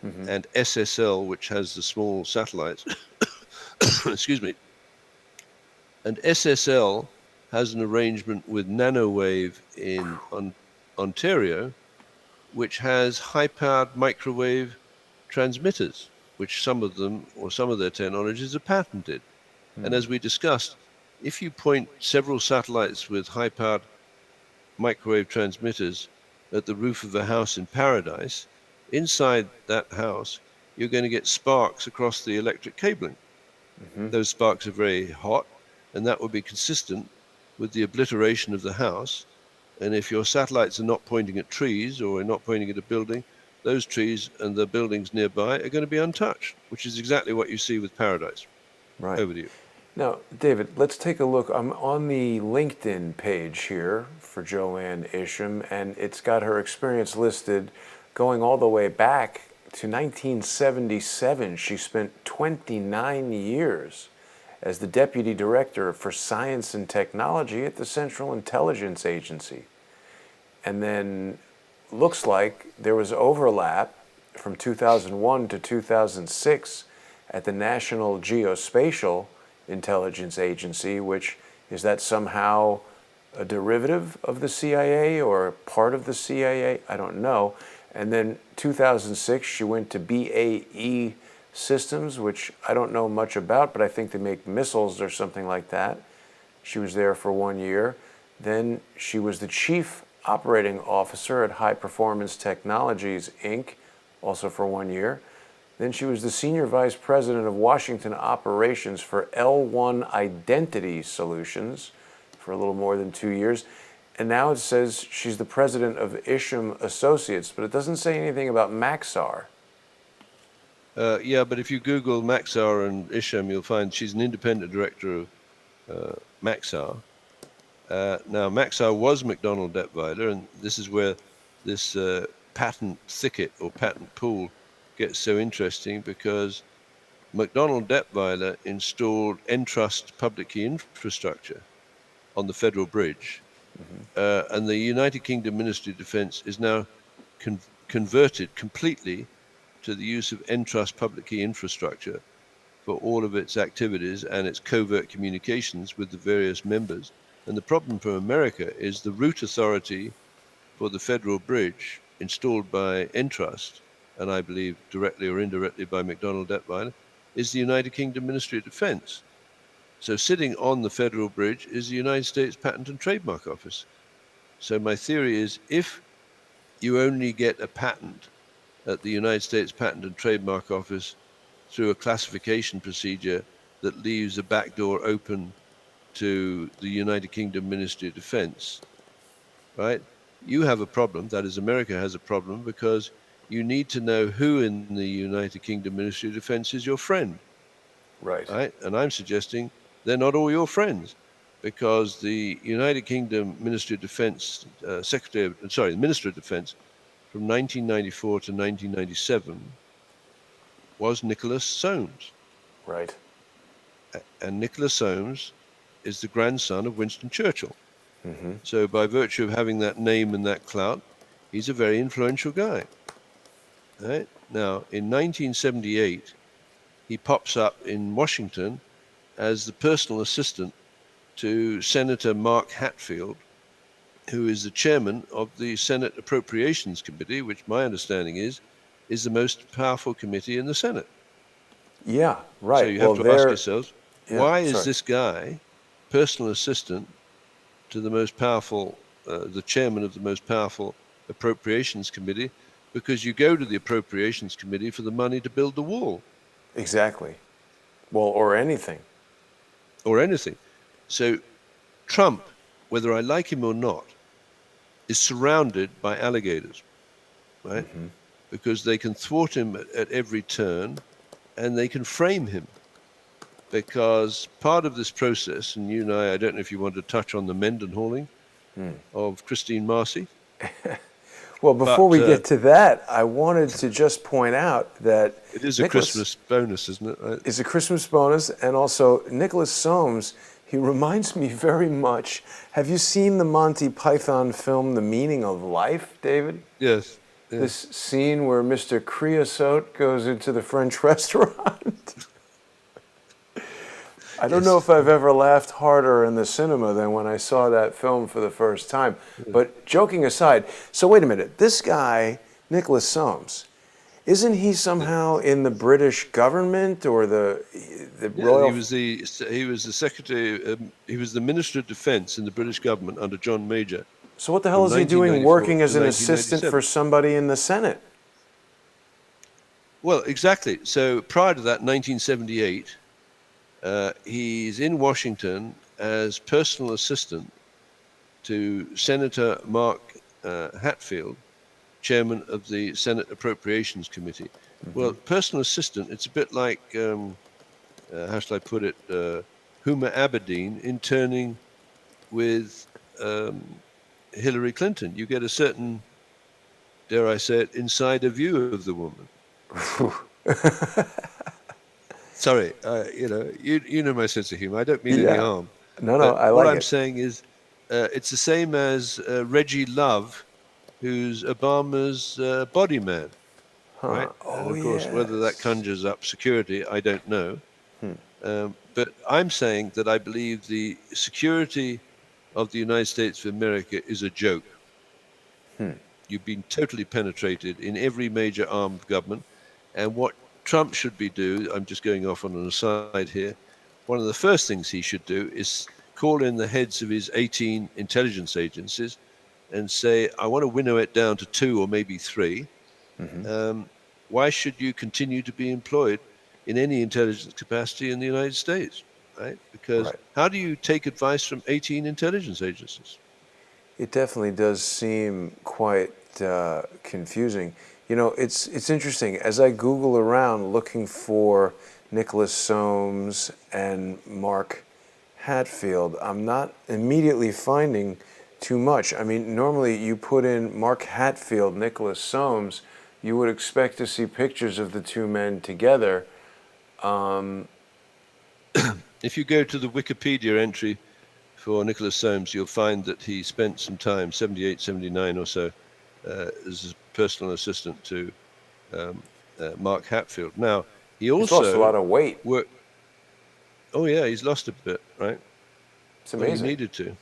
and SSL, which has the small satellites. Excuse me. And SSL has an arrangement with Nanowave in Ontario, which has high-powered microwave transmitters, which some of them, or some of their technologies, are patented. And as we discussed, if you point several satellites with high-powered microwave transmitters at the roof of a house in paradise, inside that house, you're going to get sparks across the electric cabling. Those sparks are very hot, and that would be consistent with the obliteration of the house. And if your satellites are not pointing at trees or are not pointing at a building, those trees and the buildings nearby are going to be untouched, which is exactly what you see with Paradise.
Right.
Over to you.
Now, David, let's take a look. I'm on the LinkedIn page here for Joanne Isham, and it's got her experience listed going all the way back to 1977. She spent 29 years as the Deputy Director for Science and Technology at the Central Intelligence Agency. And then looks like there was overlap from 2001 to 2006 at the National Geospatial Intelligence Agency, which is that somehow a derivative of the CIA or part of the CIA? I don't know. And then 2006, she went to BAE Systems, which I don't know much about, but I think they make missiles or something like that. She was there for 1 year. Then she was the Chief Operating Officer at High Performance Technologies, Inc., also for 1 year. Then she was the Senior Vice President of Washington Operations for L1 Identity Solutions for a little more than 2 years. And now it says she's the President of Isham Associates, but it doesn't say anything about Maxar.
Yeah, but if you Google Maxar and Isham, you'll find she's an independent director of Maxar. Now, Maxar was McDonnell Detweiler, and this is where this patent thicket or patent pool gets so interesting, because McDonnell Detweiler installed Entrust public key infrastructure on the Federal Bridge, and the United Kingdom Ministry of Defense is now converted completely to the use of Entrust public key infrastructure for all of its activities and its covert communications with the various members. And the problem for America is the root authority for the Federal Bridge, installed by Entrust, and I believe directly or indirectly by McDonnell Detweiler, is the United Kingdom Ministry of Defense. So sitting on the Federal Bridge is the United States Patent and Trademark Office. So my theory is, if you only get a patent at the United States Patent and Trademark Office through a classification procedure that leaves a backdoor open to the United Kingdom Ministry of Defense, right? You have a problem, that is, America has a problem, because you need to know who in the United Kingdom Ministry of Defense is your friend, right? And I'm suggesting they're not all your friends, because the United Kingdom Ministry of Defense, the Minister of Defense from 1994 to 1997 was Nicholas Soames.
Right.
And Nicholas Soames is the grandson of Winston Churchill. So by virtue of having that name and that clout, he's a very influential guy. Right? Now, in 1978, he pops up in Washington as the personal assistant to Senator Mark Hatfield, who is the chairman of the Senate Appropriations Committee, which my understanding is the most powerful committee in the Senate.
Yeah, right.
So you have to ask yourselves, why is this guy personal assistant to the most powerful, the chairman of the most powerful Appropriations Committee? Because you go to the Appropriations Committee for the money to build the wall.
Exactly. Well, or anything.
Or anything. So Trump, whether I like him or not, is surrounded by alligators, right? Because they can thwart him at every turn, and they can frame him. Because part of this process, and you and I don't know if you want to touch on the Mendenhalling of Christine Marcy.
Well, before we get to that, I wanted to just point out that
it is a Christmas bonus, isn't it? Right?
It's a Christmas bonus, and also Nicholas Soames, he reminds me very much. Have you seen the Monty Python film, The Meaning of Life, David?
Yes.
This scene where Mr. Creosote goes into the French restaurant. I don't know if I've ever laughed harder in the cinema than when I saw that film for the first time. But joking aside, so wait a minute. This guy, Nicholas Soames, isn't he somehow in the British government or the royal?
He was the secretary. He was the Minister of Defence in the British government under John Major.
So what the hell is he doing working as an assistant for somebody in the Senate?
Well, exactly. So prior to that, 1978. He's in Washington as personal assistant to Senator Mark Hatfield, chairman of the Senate Appropriations Committee. Well, personal assistant, it's a bit like, how shall I put it, Huma Abedin interning with Hillary Clinton. You get a certain, dare I say it, insider view of the woman. Sorry, you know my sense of humor. I don't mean any harm.
No, I like it.
What I'm saying is, it's the same as Reggie Love, who's Obama's body man, right? And of course, whether that conjures up security, I don't know. But I'm saying that I believe the security of the United States of America is a joke. You've been totally penetrated in every major arm of government, and what Trump should I'm just going off on an aside here, one of the first things he should do is call in the heads of his 18 intelligence agencies and say, I want to winnow it down to 2 or maybe 3. Why should you continue to be employed in any intelligence capacity in the United States, right? Because how do you take advice from 18 intelligence agencies?
It definitely does seem quite confusing. You know, it's interesting. As I Google around looking for Nicholas Soames and Mark Hatfield, I'm not immediately finding too much. I mean, normally you put in Mark Hatfield, Nicholas Soames, you would expect to see pictures of the two men together.
If you go to the Wikipedia entry for Nicholas Soames, you'll find that he spent some time, 78, 79 or so, as a personal assistant to Mark Hatfield. Now, he
He's lost a lot
also
of weight.
worked. Oh yeah, he's lost a bit, right?
It's
Well, he
amazing.
needed to.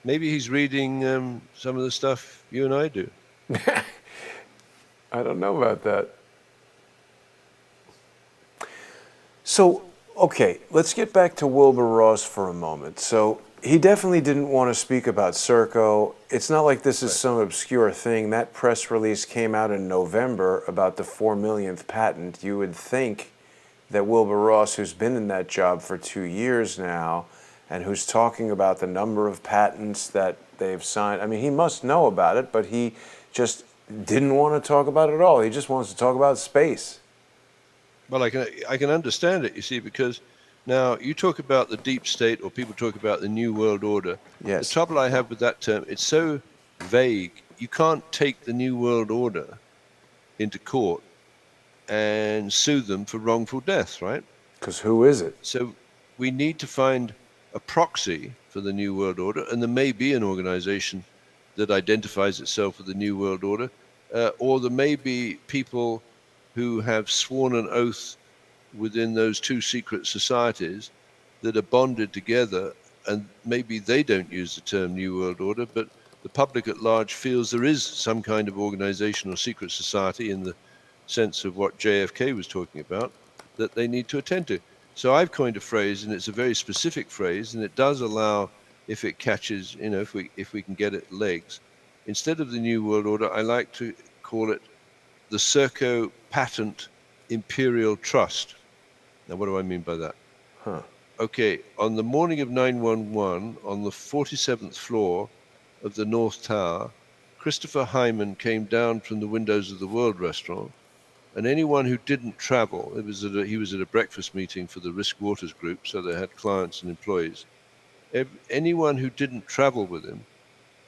Maybe he's reading some of the stuff you and I do.
I don't know about that. So, okay, let's get back to Wilbur Ross for a moment. So, he definitely didn't want to speak about Serco. It's not like this is some obscure thing. That press release came out in November about the 4 millionth patent. You would think that Wilbur Ross, who's been in that job for 2 years now, and who's talking about the number of patents that they've signed, I mean, he must know about it, but he just didn't want to talk about it at all. He just wants to talk about space.
Well, I can understand it, you see, because now you talk about the deep state, or people talk about the New World Order.
Yes.
The trouble I have with that term, it's so vague. You can't take the New World Order into court and sue them for wrongful death, right?
Because who is it?
So we need to find a proxy for the New World Order, and there may be an organization that identifies itself with the New World Order, or there may be people who have sworn an oath within those two secret societies that are bonded together, and maybe they don't use the term New World Order, but the public at large feels there is some kind of organization or secret society in the sense of what JFK was talking about that they need to attend to. So I've coined a phrase, and it's a very specific phrase, and it does allow, if it catches, if we can get it legs, instead of the New World Order, I like to call it the Serco Patent Imperial Trust. Now, what do I mean by that? Okay, on the morning of 9/11, on the 47th floor of the North Tower, Christopher Hyman came down from the windows of the World Restaurant, and anyone who didn't travel, he was at a breakfast meeting for the Risk Waters Group, so they had clients and employees. Anyone who didn't travel with him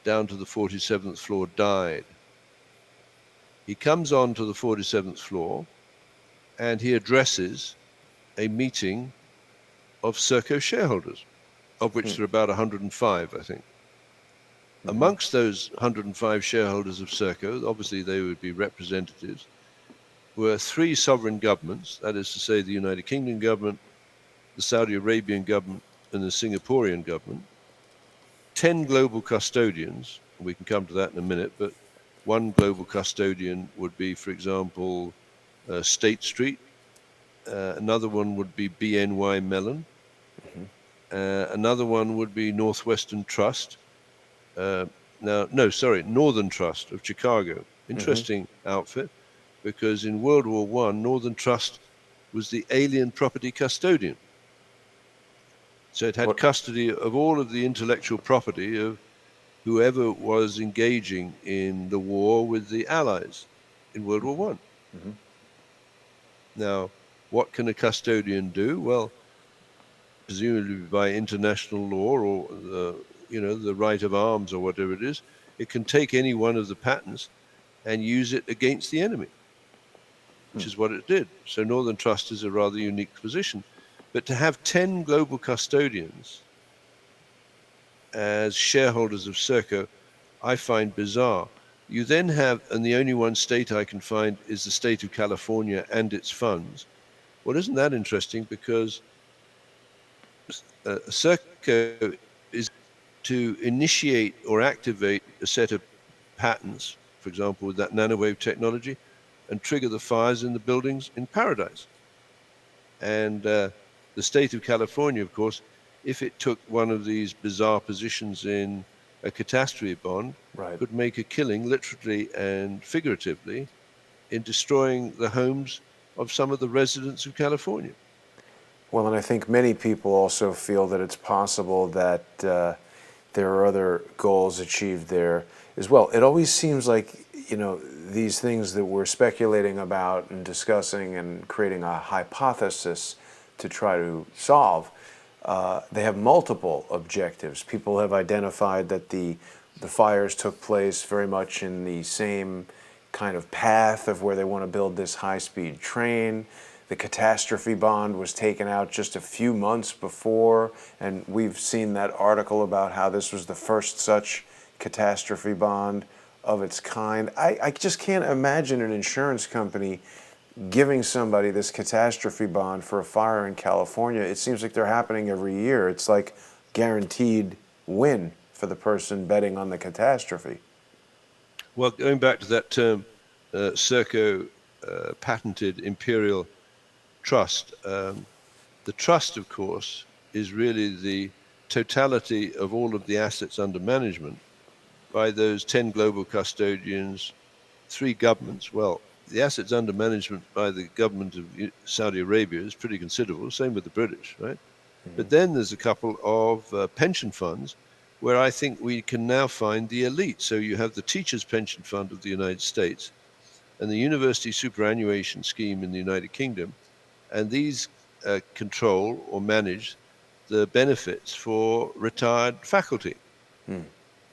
down to the 47th floor died. He comes on to the 47th floor, and he addresses a meeting of Serco shareholders, of which there are about 105, I think. Amongst those 105 shareholders of Serco, obviously they would be representatives, were 3 sovereign governments, that is to say the United Kingdom government, the Saudi Arabian government, and the Singaporean government, 10 global custodians, and we can come to that in a minute, but one global custodian would be, for example, State Street. Another one would be BNY Mellon. Another one would be Northwestern Trust. Northern Trust of Chicago. Interesting outfit, because in World War I, Northern Trust was the alien property custodian. So it had custody of all of the intellectual property of whoever was engaging in the war with the Allies in World War I. Now, what can a custodian do? Well, presumably by international law or the right of arms or whatever it is, it can take any one of the patents and use it against the enemy, which is what it did. So Northern Trust is a rather unique position. But to have 10 global custodians as shareholders of Serco, I find bizarre. You then have, and the only one state I can find is the state of California and its funds. Well, isn't that interesting? Because Serco is to initiate or activate a set of patents, for example, with that nanowave technology, and trigger the fires in the buildings in Paradise. And the state of California, of course, if it took one of these bizarre positions in a catastrophe bond, could make a killing, literally and figuratively, in destroying the homes of some of the residents of California.
Well, and I think many people also feel that it's possible that there are other goals achieved there as well. It always seems like, these things that we're speculating about and discussing and creating a hypothesis to try to solve, they have multiple objectives. People have identified that the fires took place very much in the same kind of path of where they want to build this high-speed train. The catastrophe bond was taken out just a few months before, and we've seen that article about how this was the first such catastrophe bond of its kind. I just can't imagine an insurance company giving somebody this catastrophe bond for a fire in California. It seems like they're happening every year. It's like guaranteed win for the person betting on the catastrophe.
Well, going back to that term, Serco patented imperial trust. The trust, of course, is really the totality of all of the assets under management by those 10 global custodians, 3 governments. Well, the assets under management by the government of Saudi Arabia is pretty considerable, same with the British, right? Mm-hmm. But then there's a couple of pension funds where I think we can now find the elite. So you have the Teachers' Pension Fund of the United States and the University Superannuation Scheme in the United Kingdom, and these control or manage the benefits for retired faculty.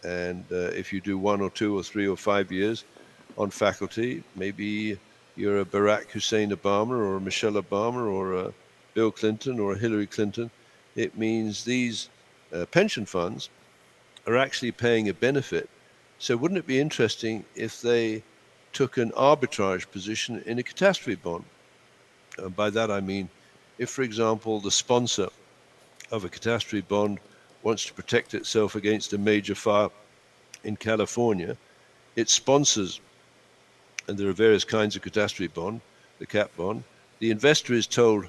And if you do 1 or 2 or 3 or 5 years on faculty, maybe you're a Barack Hussein Obama or a Michelle Obama or a Bill Clinton or a Hillary Clinton. It means these pension funds are actually paying a benefit. So wouldn't it be interesting if they took an arbitrage position in a catastrophe bond? By that I mean, if, for example, the sponsor of a catastrophe bond wants to protect itself against a major fire in California, it sponsors, and there are various kinds of catastrophe bond, the cat bond. The investor is told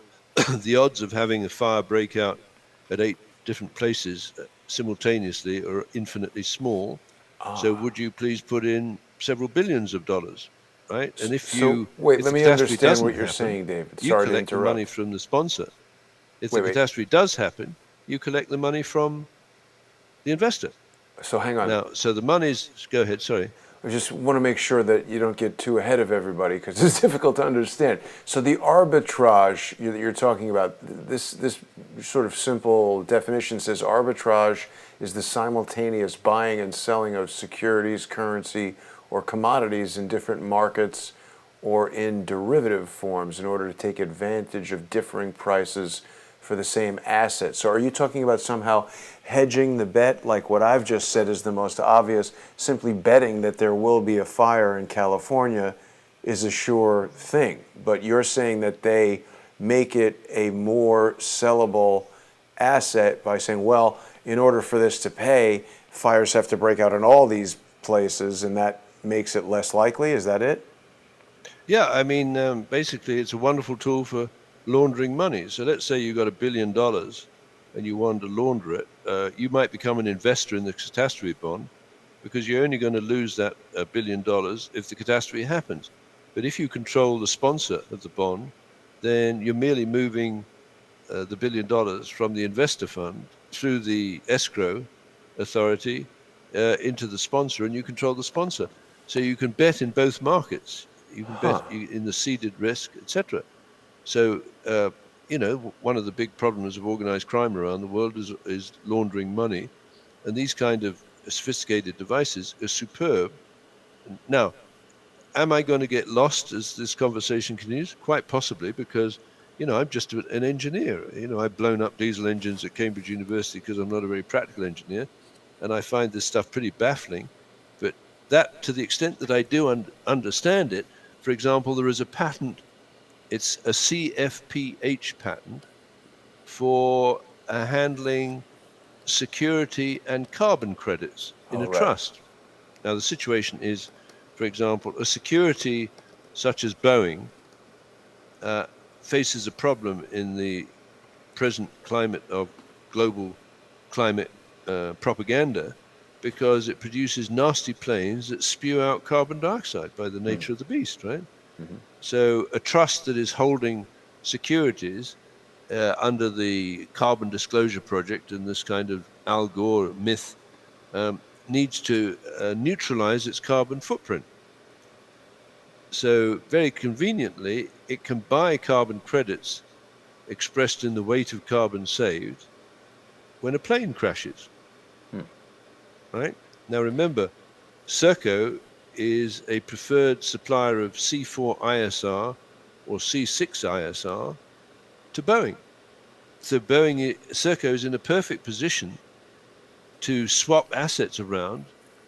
the odds of having a fire break out at 8 different places simultaneously are infinitely small. So would you please put in several billions of dollars, right? And if
wait,
if
let
the
me
catastrophe
understand
doesn't
what you're
happen,
saying, David.
you
Sorry to
collect the
interrupt.
money from the sponsor. If
Wait,
the catastrophe does happen, you collect the money from the investor.
So hang on.
Now, so the money's, go ahead, sorry.
I just want to make sure that you don't get too ahead of everybody because it's difficult to understand. So the arbitrage that you're talking about, this sort of simple definition says arbitrage is the simultaneous buying and selling of securities, currency, or commodities in different markets or in derivative forms in order to take advantage of differing prices for the same asset. So are you talking about somehow hedging the bet, like what I've just said is the most obvious, simply betting that there will be a fire in California is a sure thing, but you're saying that they make it a more sellable asset by saying, well, in order for this to pay, fires have to break out in all these places, and that makes it less likely? Is that it?
Yeah, I mean, basically it's a wonderful tool for laundering money. So let's say you got $1 billion and you want to launder it. You might become an investor in the catastrophe bond because you're only going to lose that $1 billion if the catastrophe happens. But if you control the sponsor of the bond, then you're merely moving the $1 billion from the investor fund through the escrow authority into the sponsor, and you control the sponsor. So you can bet in both markets. You can bet in the ceded risk, etc. So, one of the big problems of organized crime around the world is laundering money. And these kind of sophisticated devices are superb. Now, am I going to get lost as this conversation continues? Quite possibly, because, I'm just an engineer. I've blown up diesel engines at Cambridge University because I'm not a very practical engineer. And I find this stuff pretty baffling. But that, to the extent that I do understand it, for example, there is a patent. It's a CFPH patent for handling security and carbon credits in a trust. Now, the situation is, for example, a security such as Boeing faces a problem in the present climate of global climate propaganda because it produces nasty planes that spew out carbon dioxide by the nature of the beast, right? Mm-hmm. So a trust that is holding securities under the Carbon Disclosure Project and this kind of Al Gore myth needs to neutralize its carbon footprint. So very conveniently, it can buy carbon credits expressed in the weight of carbon saved, when a plane crashes. Right? Now remember, Serco is a preferred supplier of C4ISR or C6ISR to Boeing. So Serco is in a perfect position to swap assets around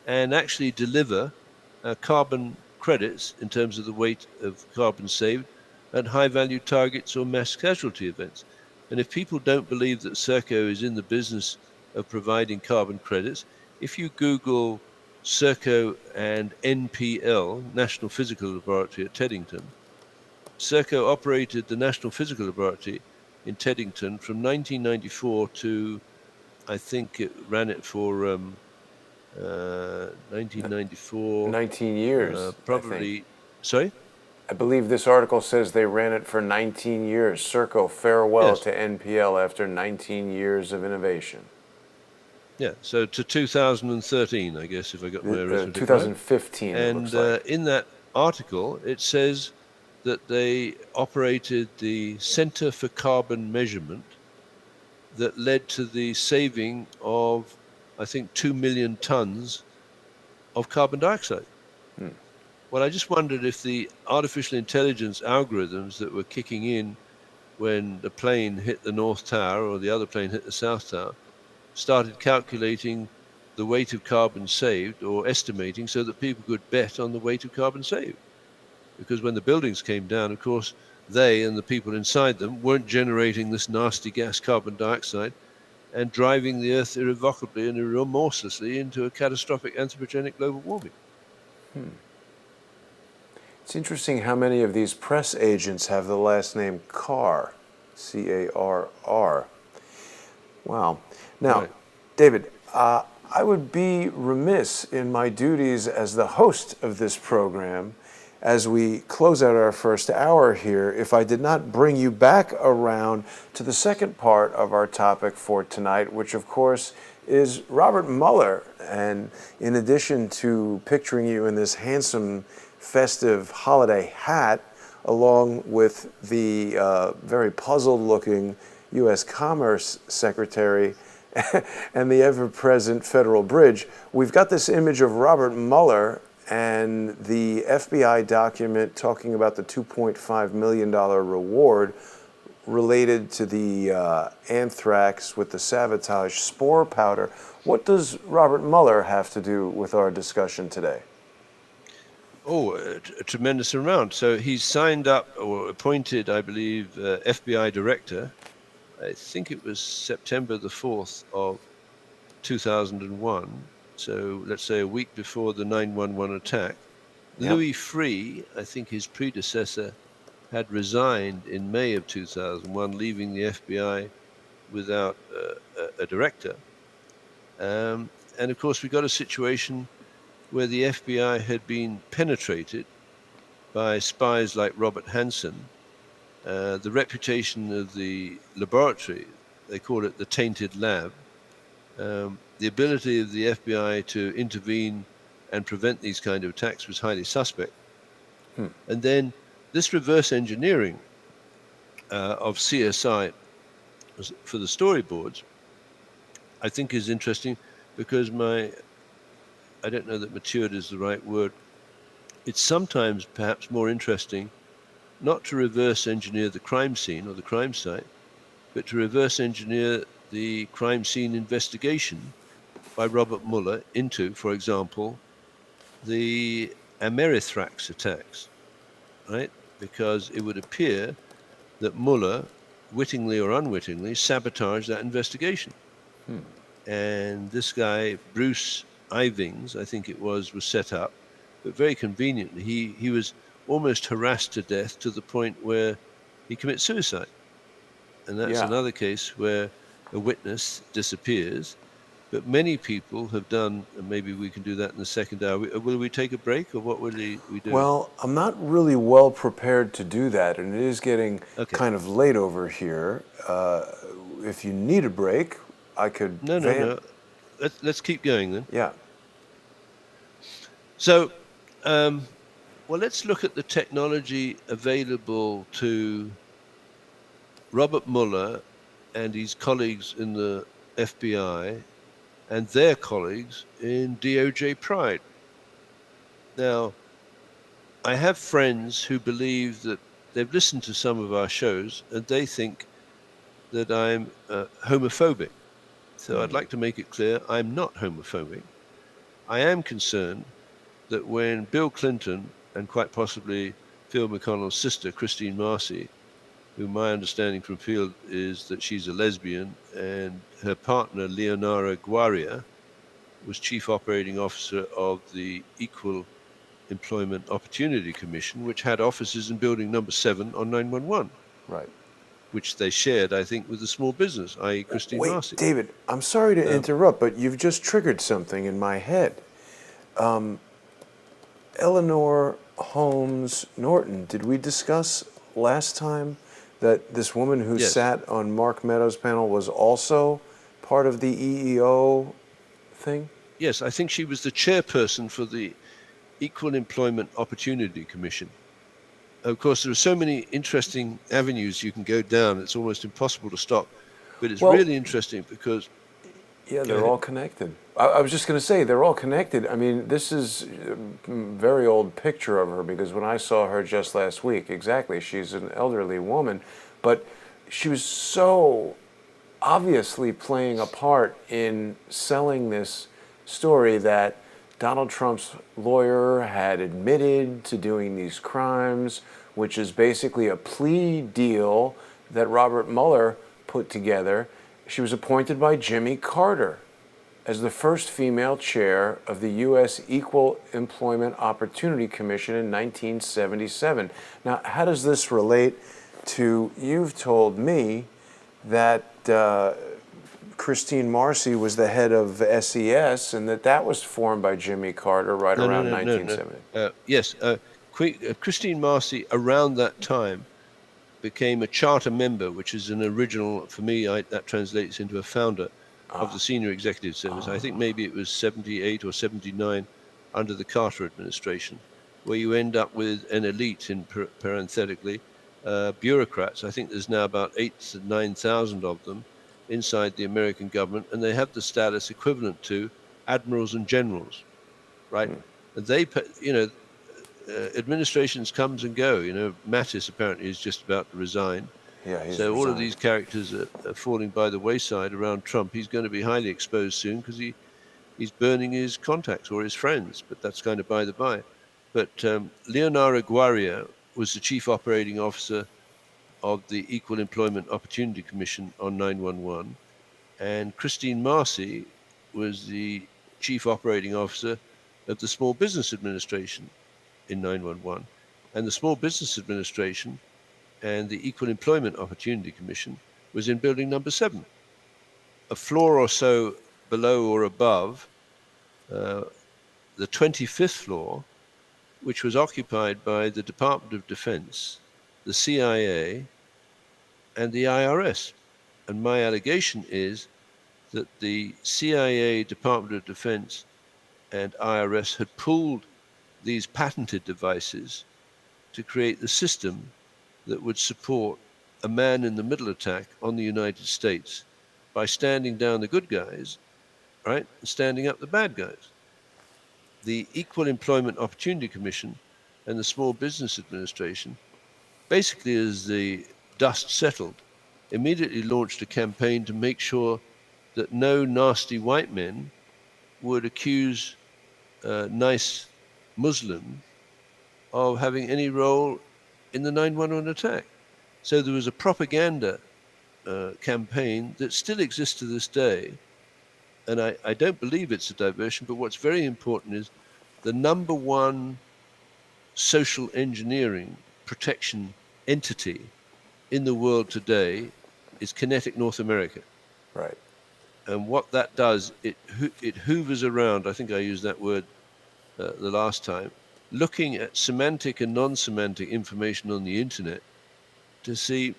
and actually deliver carbon credits in terms of the weight of carbon saved at high-value targets or mass casualty events. And if people don't believe that Serco is in the business of providing carbon credits, if you Google Serco and NPL, National Physical Laboratory at Teddington, Serco operated the National Physical Laboratory in Teddington from 1994 to, I think it ran it for 1994.
19 years,
Probably.
I think.
Sorry?
I believe this article says they ran it for 19 years. Serco farewell
Yes.
to NPL after 19 years of innovation.
Yeah, so to 2013, I guess, if I got my arithmetic
2015,
right.
it looks like.
In that article, it says that they operated the Center for Carbon Measurement that led to the saving of, I think, 2 million tons of carbon dioxide. Well, I just wondered if the artificial intelligence algorithms that were kicking in when the plane hit the North Tower or the other plane hit the South Tower started calculating the weight of carbon saved or estimating so that people could bet on the weight of carbon saved. Because when the buildings came down, of course, they and the people inside them weren't generating this nasty gas carbon dioxide and driving the Earth irrevocably and remorselessly into a catastrophic anthropogenic global warming.
It's interesting how many of these press agents have the last name Carr, C-A-R-R. Wow. Now,
Right.
David, I would be remiss in my duties as the host of this program as we close out our first hour here if I did not bring you back around to the second part of our topic for tonight, which of course is Robert Mueller. And in addition to picturing you in this handsome festive holiday hat, along with the very puzzled-looking U.S. Commerce Secretary and the ever-present Federal Bridge, we've got this image of Robert Mueller and the FBI document talking about the $2.5 million reward related to the anthrax with the sabotage spore powder. What does Robert Mueller have to do with our discussion today?
Oh, a tremendous amount. So he's signed up or appointed, I believe, FBI director. I think it was September the 4th of 2001. So let's say a week before the 9/11 attack.
Yep.
Louis Freeh, I think his predecessor, had resigned in May of 2001, leaving the FBI without a director. And of course, we got a situation where the FBI had been penetrated by spies like Robert Hanssen. The reputation of the laboratory, they call it the tainted lab, the ability of the FBI to intervene and prevent these kind of attacks was highly suspect. And then this reverse engineering of CSI for the storyboards, I think is interesting because I don't know that matured is the right word. It's sometimes perhaps more interesting not to reverse engineer the crime scene or the crime site, but to reverse engineer the crime scene investigation by Robert Mueller into, for example, the Amerithrax attacks, right? Because it would appear that Mueller, wittingly or unwittingly, sabotaged that investigation. And this guy, Bruce Ivings, I think it was set up, but very conveniently, he was almost harassed to death to the point where he commits suicide. And that's another case where a witness disappears. But many people have done, and maybe we can do that in the second hour. Will we take a break, or what will we do?
Well, I'm not really well prepared to do that, and it is getting kind of late over here. If you need a break, I could...
No. Let's keep going then.
Yeah.
So, well, let's look at the technology available to Robert Mueller and his colleagues in the FBI and their colleagues in DOJ Pride. Now, I have friends who believe that they've listened to some of our shows and they think that I'm homophobic. So I'd like to make it clear I'm not homophobic. I am concerned that when Bill Clinton and quite possibly Phil McConnell's sister, Christine Marcy, who my understanding from Phil is that she's a lesbian, and her partner, Leonora Guaria, was chief operating officer of the Equal Employment Opportunity Commission, which had offices in building number 7 on 911.
Right.
Which they shared, I think, with the small business, i.e. Christine
Wait,
Marcy.
David, I'm sorry to interrupt, but you've just triggered something in my head. Eleanor Holmes Norton, did we discuss last time that this woman who
Yes.
sat on Mark Meadows' panel was also part of the EEO thing?
Yes, I think she was the chairperson for the Equal Employment Opportunity Commission. Of course, there are so many interesting avenues you can go down, it's almost impossible to stop. But it's
Well-
really interesting because
Yeah,
Go
they're
ahead.
all connected. I was just going to say, they're all connected. I mean, this is a very old picture of her because when I saw her just last week, exactly, she's an elderly woman, but she was so obviously playing a part in selling this story that Donald Trump's lawyer had admitted to doing these crimes, which is basically a plea deal that Robert Mueller put together. She was appointed by Jimmy Carter as the first female chair of the U.S. Equal Employment Opportunity Commission in 1977. Now, how does this relate to, you've told me that Christine Marcy was the head of SES and that was formed by Jimmy Carter right around 1970.
Yes, Christine Marcy, around that time, became a charter member, which is an original, for me, that translates into a founder of the Senior Executive Service. I think maybe it was 78 or 79 under the Carter administration, where you end up with an elite, in parenthetically, bureaucrats. I think there's now about 8,000 to 9,000 of them inside the American government, and they have the status equivalent to admirals and generals, right? And they, administrations comes and go. Mattis apparently is just about to resign.
Yeah, he's
So all of
resigned.
these characters are falling by the wayside around Trump. He's going to be highly exposed soon because he's burning his contacts or his friends, but that's kind of by the by. But Leonora Guaria was the chief operating officer of the Equal Employment Opportunity Commission on 911, and Christine Marcy was the chief operating officer of the Small Business Administration in 911. And the Small Business Administration and the Equal Employment Opportunity Commission was in building number 7, a floor or so below or above the 25th floor, which was occupied by the Department of Defense, the CIA, and the IRS. And my allegation is that the CIA, Department of Defense, and IRS had pooled these patented devices to create the system that would support a man-in-the-middle attack on the United States by standing down the good guys, right, and standing up the bad guys. The Equal Employment Opportunity Commission and the Small Business Administration, basically as the dust settled, immediately launched a campaign to make sure that no nasty white men would accuse nice Muslims of having any role in the 911 attack. So there was a propaganda campaign that still exists to this day. And I don't believe it's a diversion, but what's very important is the number one social engineering protection entity in the world today is Kinetic North America.
Right.
And what that does, it hoovers around, I think I used that word the last time, looking at semantic and non-semantic information on the internet to see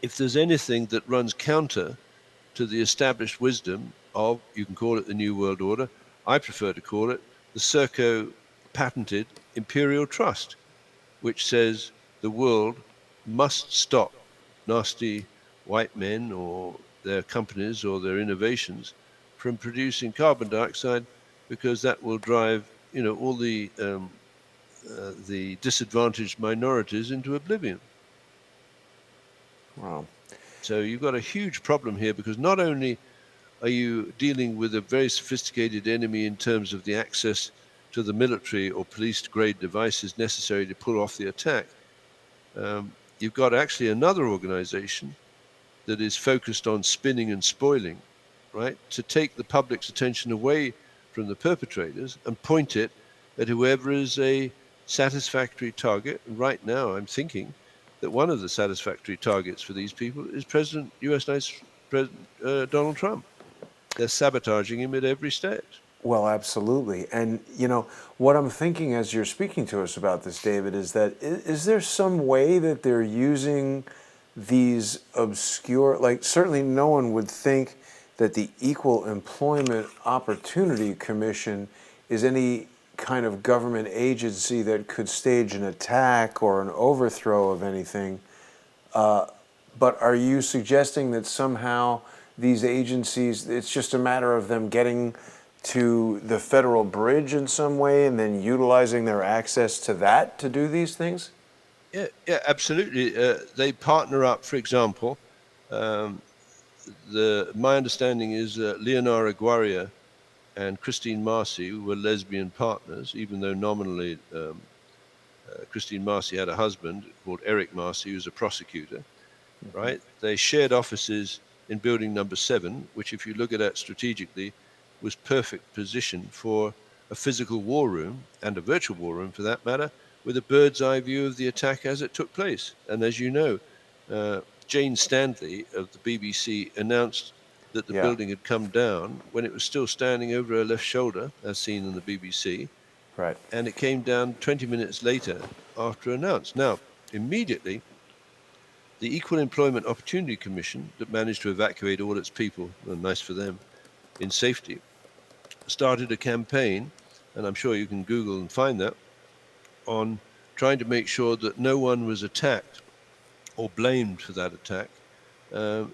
if there's anything that runs counter to the established wisdom of, you can call it the New World Order, I prefer to call it the Serco patented imperial trust, which says the world must stop nasty white men or their companies or their innovations from producing carbon dioxide, because that will drive, all the disadvantaged minorities into oblivion.
Wow.
So you've got a huge problem here, because not only are you dealing with a very sophisticated enemy in terms of the access to the military or police-grade devices necessary to pull off the attack, you've got actually another organization that is focused on spinning and spoiling, right, to take the public's attention away from the perpetrators and point it at whoever is a satisfactory target. And right now, I'm thinking that one of the satisfactory targets for these people is U.S. President Donald Trump. They're sabotaging him at every stage.
Well, absolutely. And, what I'm thinking as you're speaking to us about this, David, is that is there some way that they're using these obscure, like certainly no one would think that the Equal Employment Opportunity Commission is any kind of government agency that could stage an attack or an overthrow of anything. But are you suggesting that somehow these agencies, it's just a matter of them getting to the federal bridge in some way and then utilizing their access to that to do these things?
Yeah, absolutely. They partner up, for example. My understanding is Leonora Guarria and Christine Marcy were lesbian partners, even though nominally Christine Marcy had a husband called Eric Marcy, who was a prosecutor, right? They shared offices in building number 7, which, if you look at it strategically, was perfect position for a physical war room, and a virtual war room for that matter, with a bird's eye view of the attack as it took place. And as you know, Jane Stanley of the BBC announced that the building had come down when it was still standing over her left shoulder, as seen in the BBC.
Right.
And it came down 20 minutes later after announced. Now, immediately, the Equal Employment Opportunity Commission, that managed to evacuate all its people, well, nice for them, in safety, started a campaign, and I'm sure you can Google and find that, on trying to make sure that no one was attacked or blamed for that attack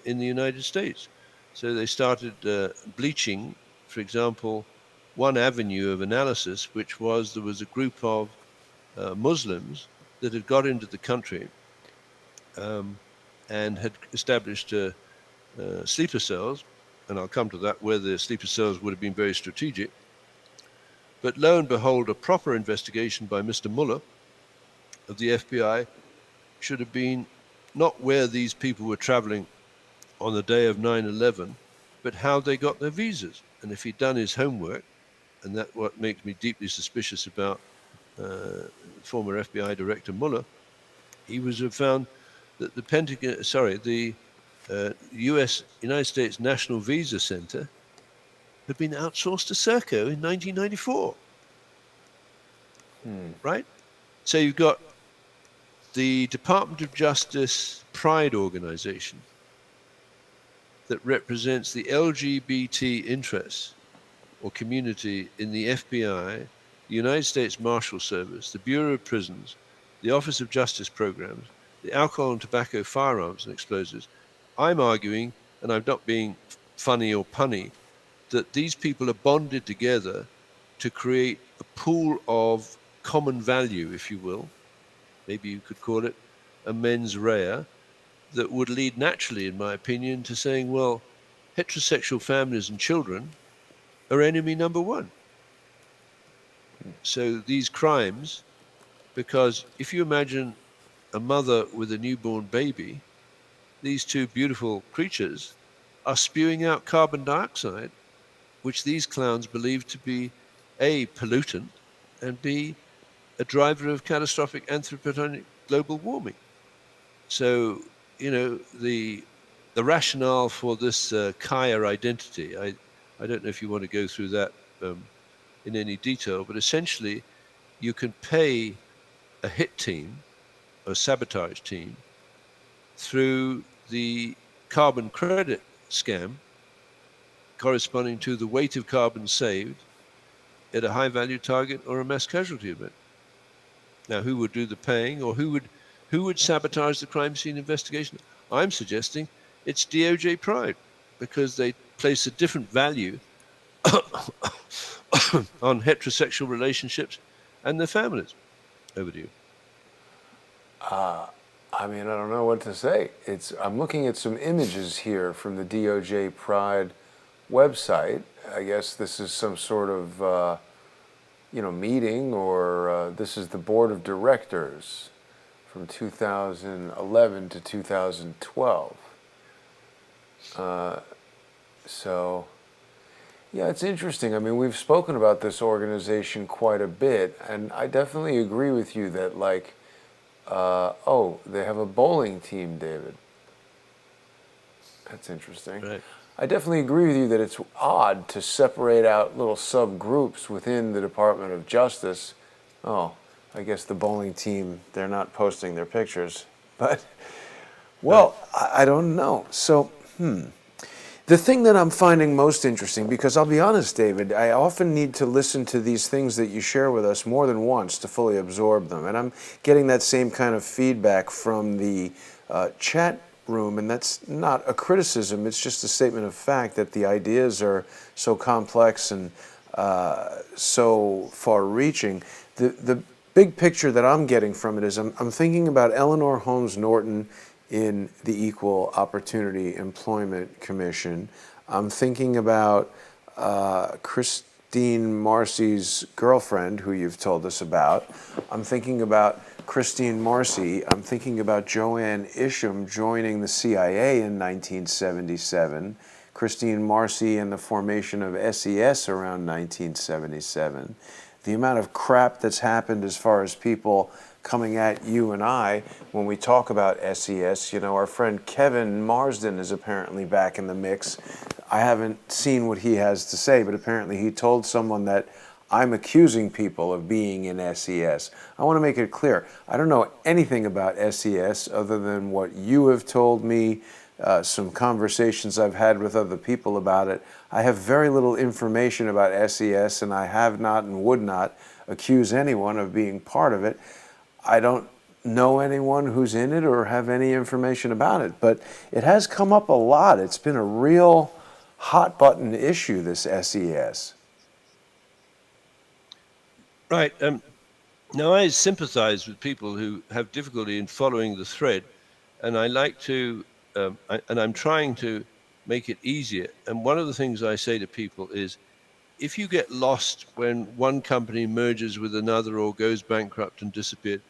in the United States. So they started bleaching, for example, one avenue of analysis, which was there was a group of Muslims that had got into the country and had established sleeper cells, and I'll come to that, where the sleeper cells would have been very strategic. But lo and behold, a proper investigation by Mr. Mueller of the FBI should have been not where these people were traveling on the day of 9/11, but how they got their visas. And if he'd done his homework, and that's what makes me deeply suspicious about former FBI Director Mueller, he would have found that the United States National Visa Center had been outsourced to Serco in 1994. Right? So you've got the Department of Justice Pride organization that represents the LGBT interests or community in the FBI, the United States Marshal Service, the Bureau of Prisons, the Office of Justice Programs, the Alcohol and Tobacco, Firearms and Explosives. I'm arguing, and I'm not being funny or punny, that these people are bonded together to create a pool of common value, if you will, maybe you could call it a mens rea, that would lead naturally, in my opinion, to saying, well, heterosexual families and children are enemy number one. So these crimes, because if you imagine a mother with a newborn baby, these two beautiful creatures are spewing out carbon dioxide, which these clowns believe to be A, pollutant, and B, a driver of catastrophic anthropogenic global warming. So, the rationale for this Kaya identity, I don't know if you want to go through that in any detail, but essentially you can pay a hit team, a sabotage team, through the carbon credit scam corresponding to the weight of carbon saved at a high value target or a mass casualty event. Now, who would do the paying, or who would sabotage the crime scene investigation? I'm suggesting it's DOJ Pride. because they place a different value on heterosexual relationships and their families. Over to you.
I mean, I don't know what to say. I'm looking at some images here from the DOJ Pride website. I guess this is some sort of, meeting, or this is the board of directors from 2011 to 2012. So, yeah, it's interesting. I mean, we've spoken about this organization quite a bit, and I definitely agree with you that, like, they have a bowling team, David. That's interesting.
Right.
I definitely agree with you that it's odd to separate out little subgroups within the Department of Justice. Oh, I guess the bowling team, they're not posting their pictures. But, well, I don't know. So, the thing that I'm finding most interesting, because I'll be honest, David, I often need to listen to these things that you share with us more than once to fully absorb them. And I'm getting that same kind of feedback from the chat room, and that's not a criticism, it's just a statement of fact that the ideas are so complex and so far-reaching. The big picture that I'm getting from it is I'm thinking about Eleanor Holmes Norton in the Equal Opportunity Employment Commission. I'm thinking about Christine Marcy's girlfriend, who you've told us about. I'm thinking about Christine Marcy. I'm thinking about Joanne Isham joining the CIA in 1977. Christine Marcy and the formation of SES around 1977. The amount of crap that's happened as far as people coming at you and I when we talk about SES. Our friend Kevin Marsden is apparently back in the mix. I haven't seen what he has to say, but apparently he told someone that I'm accusing people of being in SES. I want to make it clear, I don't know anything about SES other than what you have told me, some conversations I've had with other people about it. I have very little information about SES, and I have not and would not accuse anyone of being part of it. I don't know anyone who's in it or have any information about it, but it has come up a lot. It's been a real hot button issue, this SES.
Right. Now, I sympathize with people who have difficulty in following the thread, and I like to, and I'm trying to make it easier. And one of the things I say to people is, if you get lost when one company merges with another or goes bankrupt and disappeared,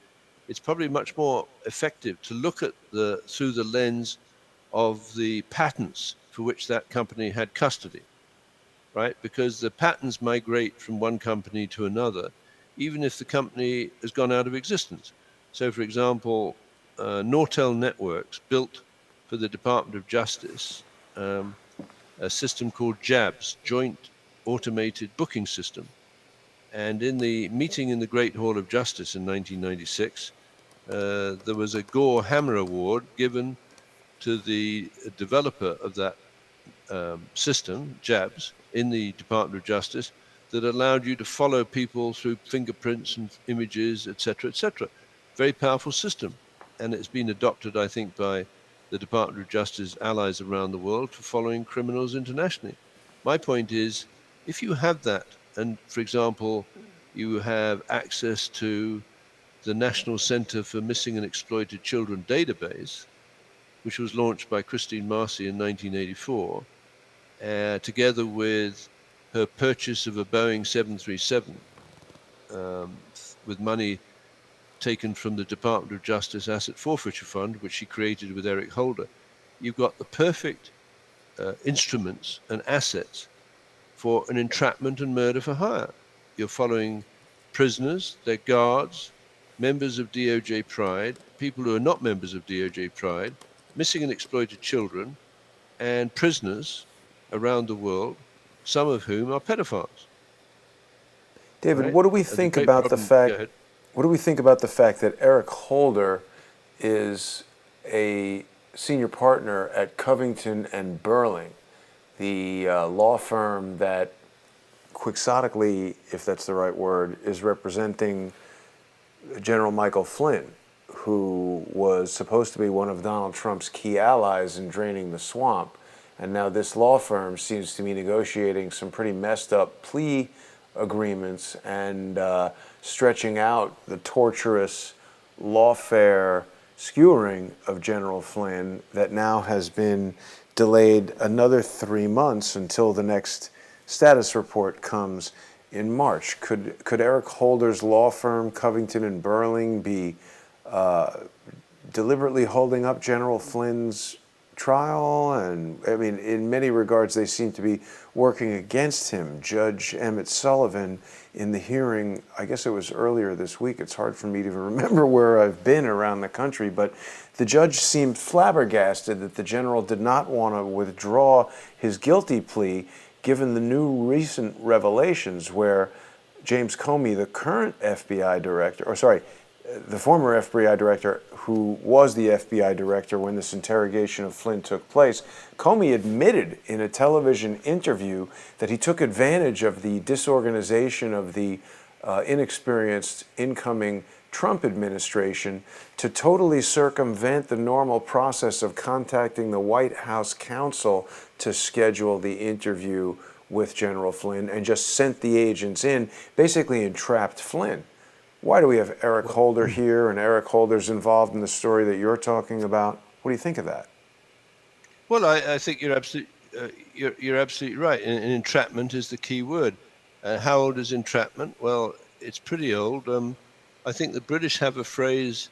it's probably much more effective to look at through the lens of the patents for which that company had custody, right? Because the patents migrate from one company to another, even if the company has gone out of existence. So, for example, Nortel Networks built for the Department of Justice a system called JABS, Joint Automated Booking System. And in the meeting in the Great Hall of Justice in 1996, there was a Gore Hammer Award given to the developer of that system, JABS, in the Department of Justice, that allowed you to follow people through fingerprints and images, etc., etc. Very powerful system. And it's been adopted, I think, by the Department of Justice allies around the world for following criminals internationally. My point is, if you have that, and for example, you have access to the National Center for Missing and Exploited Children database, which was launched by Christine Marcy in 1984, together with her purchase of a Boeing 737 with money taken from the Department of Justice Asset Forfeiture Fund, which she created with Eric Holder. You've got the perfect instruments and assets for an entrapment and murder for hire. You're following prisoners, their guards, members of DOJ Pride, people who are not members of DOJ Pride, missing and exploited children, and prisoners around the world, some of whom are pedophiles.
David,
Right?
what do we think about the fact? What do we think about the fact that Eric Holder is a senior partner at Covington and Burling, the law firm that quixotically, if that's the right word, is representing General Michael Flynn, who was supposed to be one of Donald Trump's key allies in draining the swamp, And now this law firm seems to be negotiating some pretty messed up plea agreements and stretching out the torturous lawfare skewering of General Flynn that now has been delayed another 3 months until the next status report comes in March. Could Eric Holder's law firm, Covington and Burling, be deliberately holding up General Flynn's trial? And I mean, in many regards, they seem to be working against him. Judge Emmett Sullivan, in the hearing, I guess it was earlier this week, it's hard for me to even remember where I've been around the country, but the judge seemed flabbergasted that the general did not want to withdraw his guilty plea given the new recent revelations where James Comey, the current FBI director, the former FBI director who was the FBI director when this interrogation of Flynn took place, Comey admitted in a television interview that he took advantage of the disorganization of the inexperienced incoming Trump administration to totally circumvent the normal process of contacting the White House counsel to schedule the interview with General Flynn, and just sent the agents in, basically entrapped Flynn. Why do we have Eric Holder here, and Eric Holder's involved in the story that you're talking about? What do you think of that?
Well, I think you're absolutely right. And entrapment is the key word. How old is entrapment? Well, it's pretty old. I think the British have a phrase,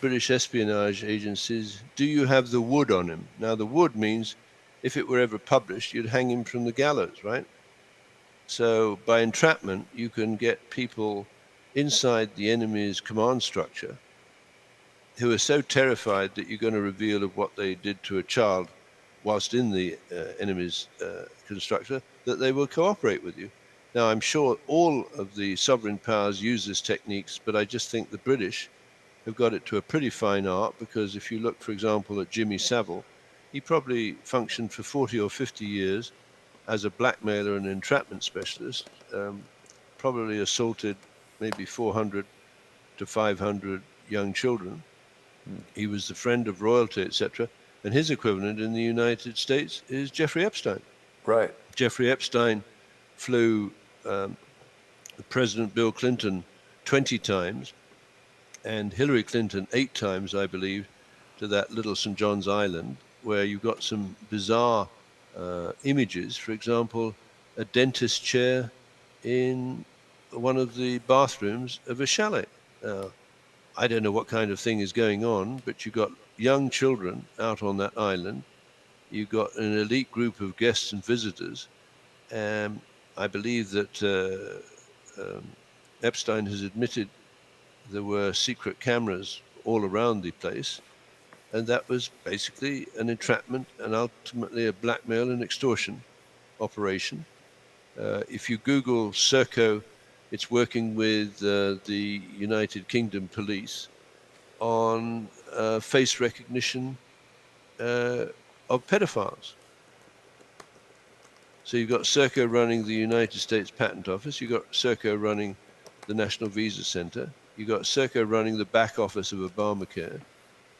British espionage agencies, do you have the wood on him? Now, the wood means if it were ever published, you'd hang him from the gallows, right? So by entrapment, you can get people inside the enemy's command structure who are so terrified that you're going to reveal of what they did to a child whilst in the enemy's structure, that they will cooperate with you. Now, I'm sure all of the sovereign powers use these techniques, but I just think the British have got it to a pretty fine art, because if you look, for example, at Jimmy Savile, he probably functioned for 40 or 50 years as a blackmailer and entrapment specialist, probably assaulted maybe 400 to 500 young children. He was the friend of royalty, etc. And his equivalent in the United States is Jeffrey Epstein.
Right.
Jeffrey Epstein flew President Bill Clinton 20 times and Hillary Clinton 8 times, I believe, to that little St. John's Island, where you've got some bizarre images. For example, a dentist chair in one of the bathrooms of a chalet. I don't know what kind of thing is going on, but you've got young children out on that island. You've got an elite group of guests and visitors. I believe that Epstein has admitted there were secret cameras all around the place, and that was basically an entrapment and ultimately a blackmail and extortion operation. If you Google Serco, it's working with the United Kingdom police on face recognition of pedophiles. So you've got Serco running the United States Patent Office, you've got Serco running the National Visa Center, you've got Serco running the back office of Obamacare,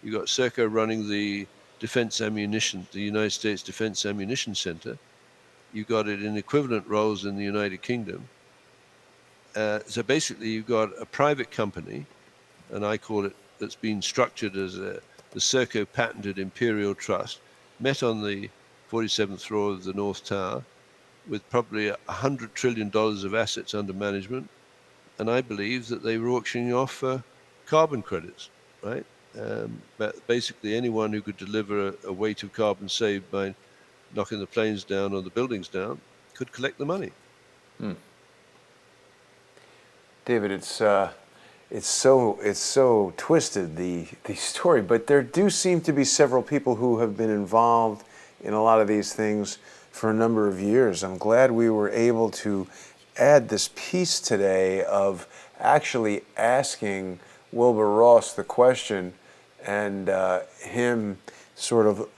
you've got Serco running the Defense Ammunition, the United States Defense Ammunition Center, you've got it in equivalent roles in the United Kingdom. So basically you've got a private company, and I call it, that's been structured as the Serco Patented Imperial Trust, met on the 47th floor of the North Tower with probably $100 trillion of assets under management. And I believe that they were auctioning off carbon credits, right? But basically anyone who could deliver a weight of carbon saved by knocking the planes down or the buildings down could collect the money.
David, it's so twisted, the story, but there do seem to be several people who have been involved in a lot of these things for a number of years. I'm glad we were able to add this piece today of actually asking Wilbur Ross the question, and him sort of,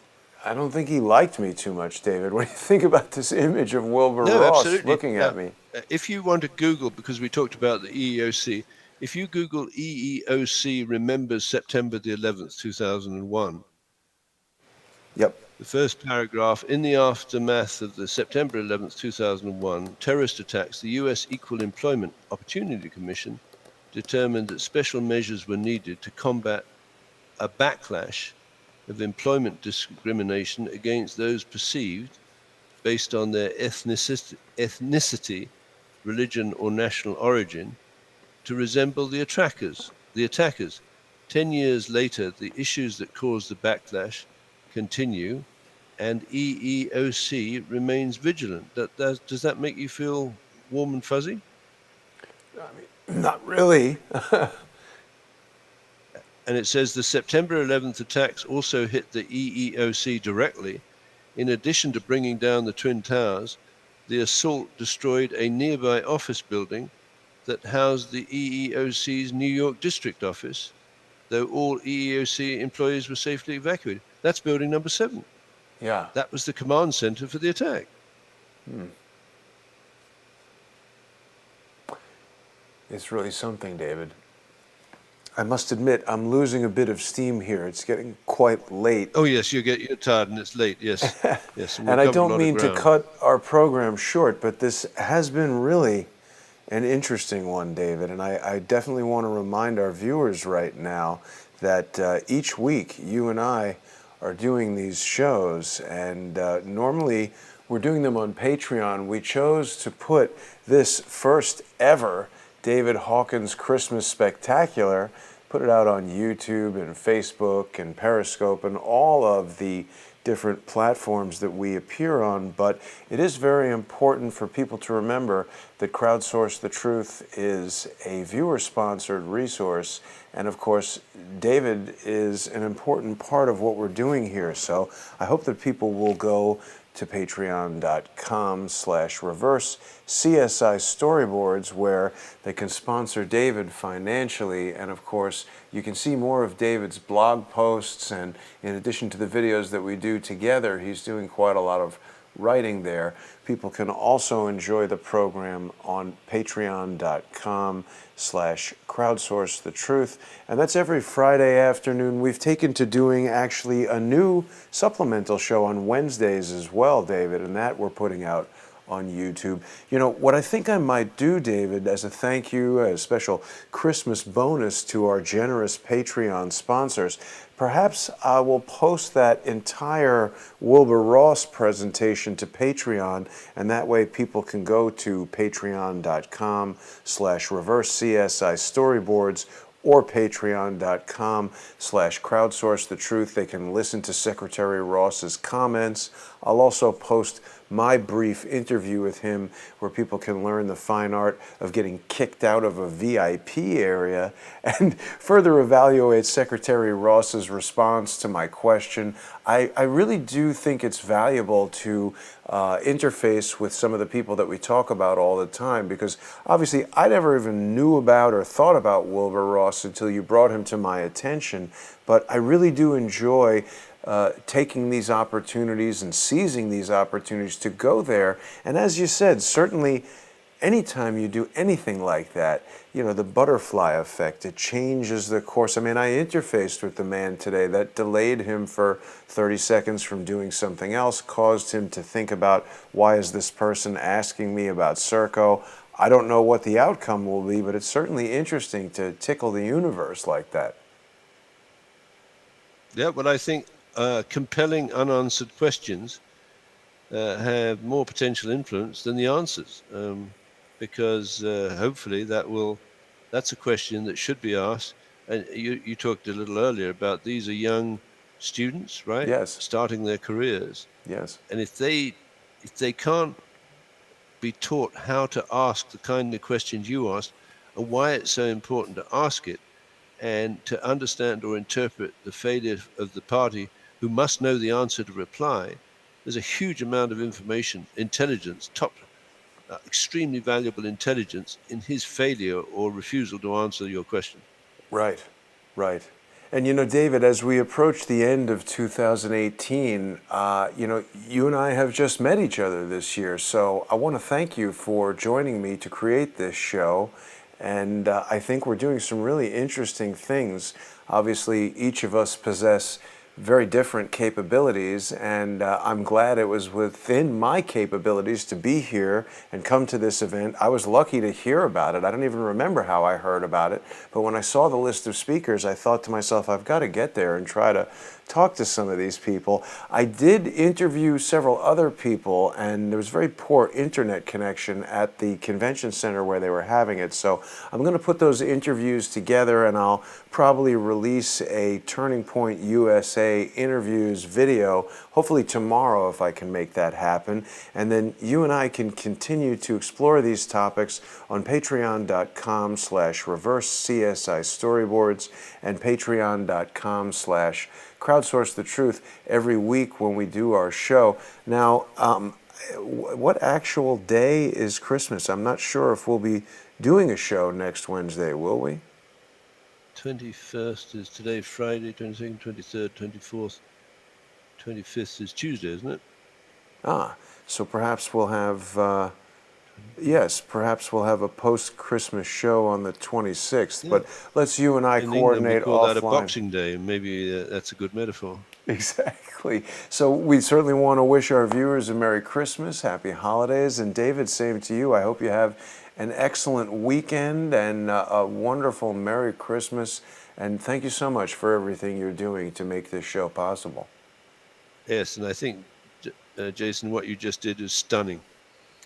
I don't think he liked me too much, David. What do you think about this image of Wilbur Ross looking at me?
If you want to Google, because we talked about the EEOC, if you Google EEOC remembers September the 11th, 2001.
Yep.
The first paragraph, in the aftermath of the September 11th, 2001 terrorist attacks, the U.S. Equal Employment Opportunity Commission determined that special measures were needed to combat a backlash of employment discrimination against those perceived, based on their ethnicity, religion, or national origin, to resemble the attackers. 10 years later, the issues that caused the backlash continue, and EEOC remains vigilant. Does that make you feel warm and fuzzy?
Not really.
And it says the September 11th attacks also hit the EEOC directly. In addition to bringing down the Twin Towers, the assault destroyed a nearby office building that housed the EEOC's New York district office, though all EEOC employees were safely evacuated. That's building number 7.
Yeah.
That was the command center for the attack.
It's really something, David. I must admit, I'm losing a bit of steam here. It's getting quite late.
Oh, yes, you're tired and it's late, yes. Yes,
And I don't mean to cut our program short, but this has been really an interesting one, David. And I definitely want to remind our viewers right now that each week you and I are doing these shows, and normally we're doing them on Patreon. We chose to put this first ever David Hawkins Christmas Spectacular, put it out on YouTube and Facebook and Periscope and all of the different platforms that we appear on. But it is very important for people to remember that Crowdsource the Truth is a viewer-sponsored resource. And of course, David is an important part of what we're doing here. So I hope that people will go to patreon.com/reverse CSI storyboards, where they can sponsor David financially. And of course, you can see more of David's blog posts, and in addition to the videos that we do together, he's doing quite a lot of writing there. People can also enjoy the program on patreon.com/crowdsource the truth. And that's every Friday afternoon. We've taken to doing actually a new supplemental show on Wednesdays as well, David, and that we're putting out on YouTube. You know, what I think I might do, David, as a thank you, a special Christmas bonus to our generous Patreon sponsors, perhaps I will post that entire Wilbur Ross presentation to Patreon, and that way people can go to patreon.com/reverse CSI storyboards or patreon.com/crowdsource the truth. They can listen to Secretary Ross's comments. I'll also post my brief interview with him, where people can learn the fine art of getting kicked out of a VIP area and further evaluate Secretary Ross's response to my question. I really do think it's valuable to interface with some of the people that we talk about all the time, because obviously I never even knew about or thought about Wilbur Ross until you brought him to my attention. But I really do enjoy taking these opportunities and seizing these opportunities to go there. And as you said, certainly anytime you do anything like that, you know, the butterfly effect, it changes the course. I mean, I interfaced with the man today. That delayed him for 30 seconds from doing something else, caused him to think about, why is this person asking me about Serco? I don't know what the outcome will be, but it's certainly interesting to tickle the universe like that.
Yeah, well, I think compelling unanswered questions have more potential influence than the answers, because hopefully that's a question that should be asked. And you talked a little earlier about these are young students, right?
Yes.
Starting their careers.
Yes.
And if they can't be taught how to ask the kind of questions you asked and why it's so important to ask it, and to understand or interpret the failure of the party who must know the answer to reply, there's a huge amount of information, intelligence, extremely valuable intelligence in his failure or refusal to answer your question.
Right, right. And you know, David, as we approach the end of 2018, you know, you and I have just met each other this year. So I want to thank you for joining me to create this show. And I think we're doing some really interesting things. Obviously, each of us possess very different capabilities, and I'm glad it was within my capabilities to be here and come to this event. I was lucky to hear about it. I don't even remember how I heard about it, but when I saw the list of speakers, I thought to myself, I've got to get there and try to talk to some of these people. I did interview several other people, and there was very poor internet connection at the convention center where they were having it. So I'm going to put those interviews together, and I'll probably release a Turning Point USA interviews video, hopefully tomorrow if I can make that happen. And then you and I can continue to explore these topics on patreon.com/reverse-CSI storyboards and patreon.com/crowdsource the truth every week when we do our show. Now, what actual day is Christmas? I'm not sure if we'll be doing a show next Wednesday, will we?
21st is today, Friday, 22nd, 23rd, 24th, 25th is Tuesday, isn't it?
So perhaps we'll have, yes, perhaps we'll have a post-Christmas show on the 26th, but let's you and I coordinate
we call
offline.
that a Boxing Day, and maybe that's a good metaphor.
Exactly. So we certainly want to wish our viewers a Merry Christmas, Happy Holidays, and David, same to you. I hope you have an excellent weekend and a wonderful Merry Christmas, and thank you so much for everything you're doing to make this show possible.
Yes, and I think, Jason, what you just did is stunning.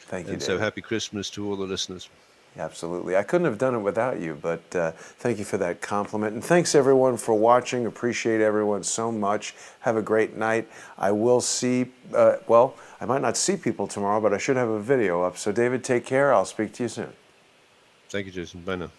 Thank you,
And
David.
so happy Christmas to all the listeners.
Absolutely. I couldn't have done it without you, but thank you for that compliment. And thanks, everyone, for watching. Appreciate everyone so much. Have a great night. I will see, well, I might not see people tomorrow, but I should have a video up. So, David, take care. I'll speak to you soon.
Thank you, Jason. Bye now.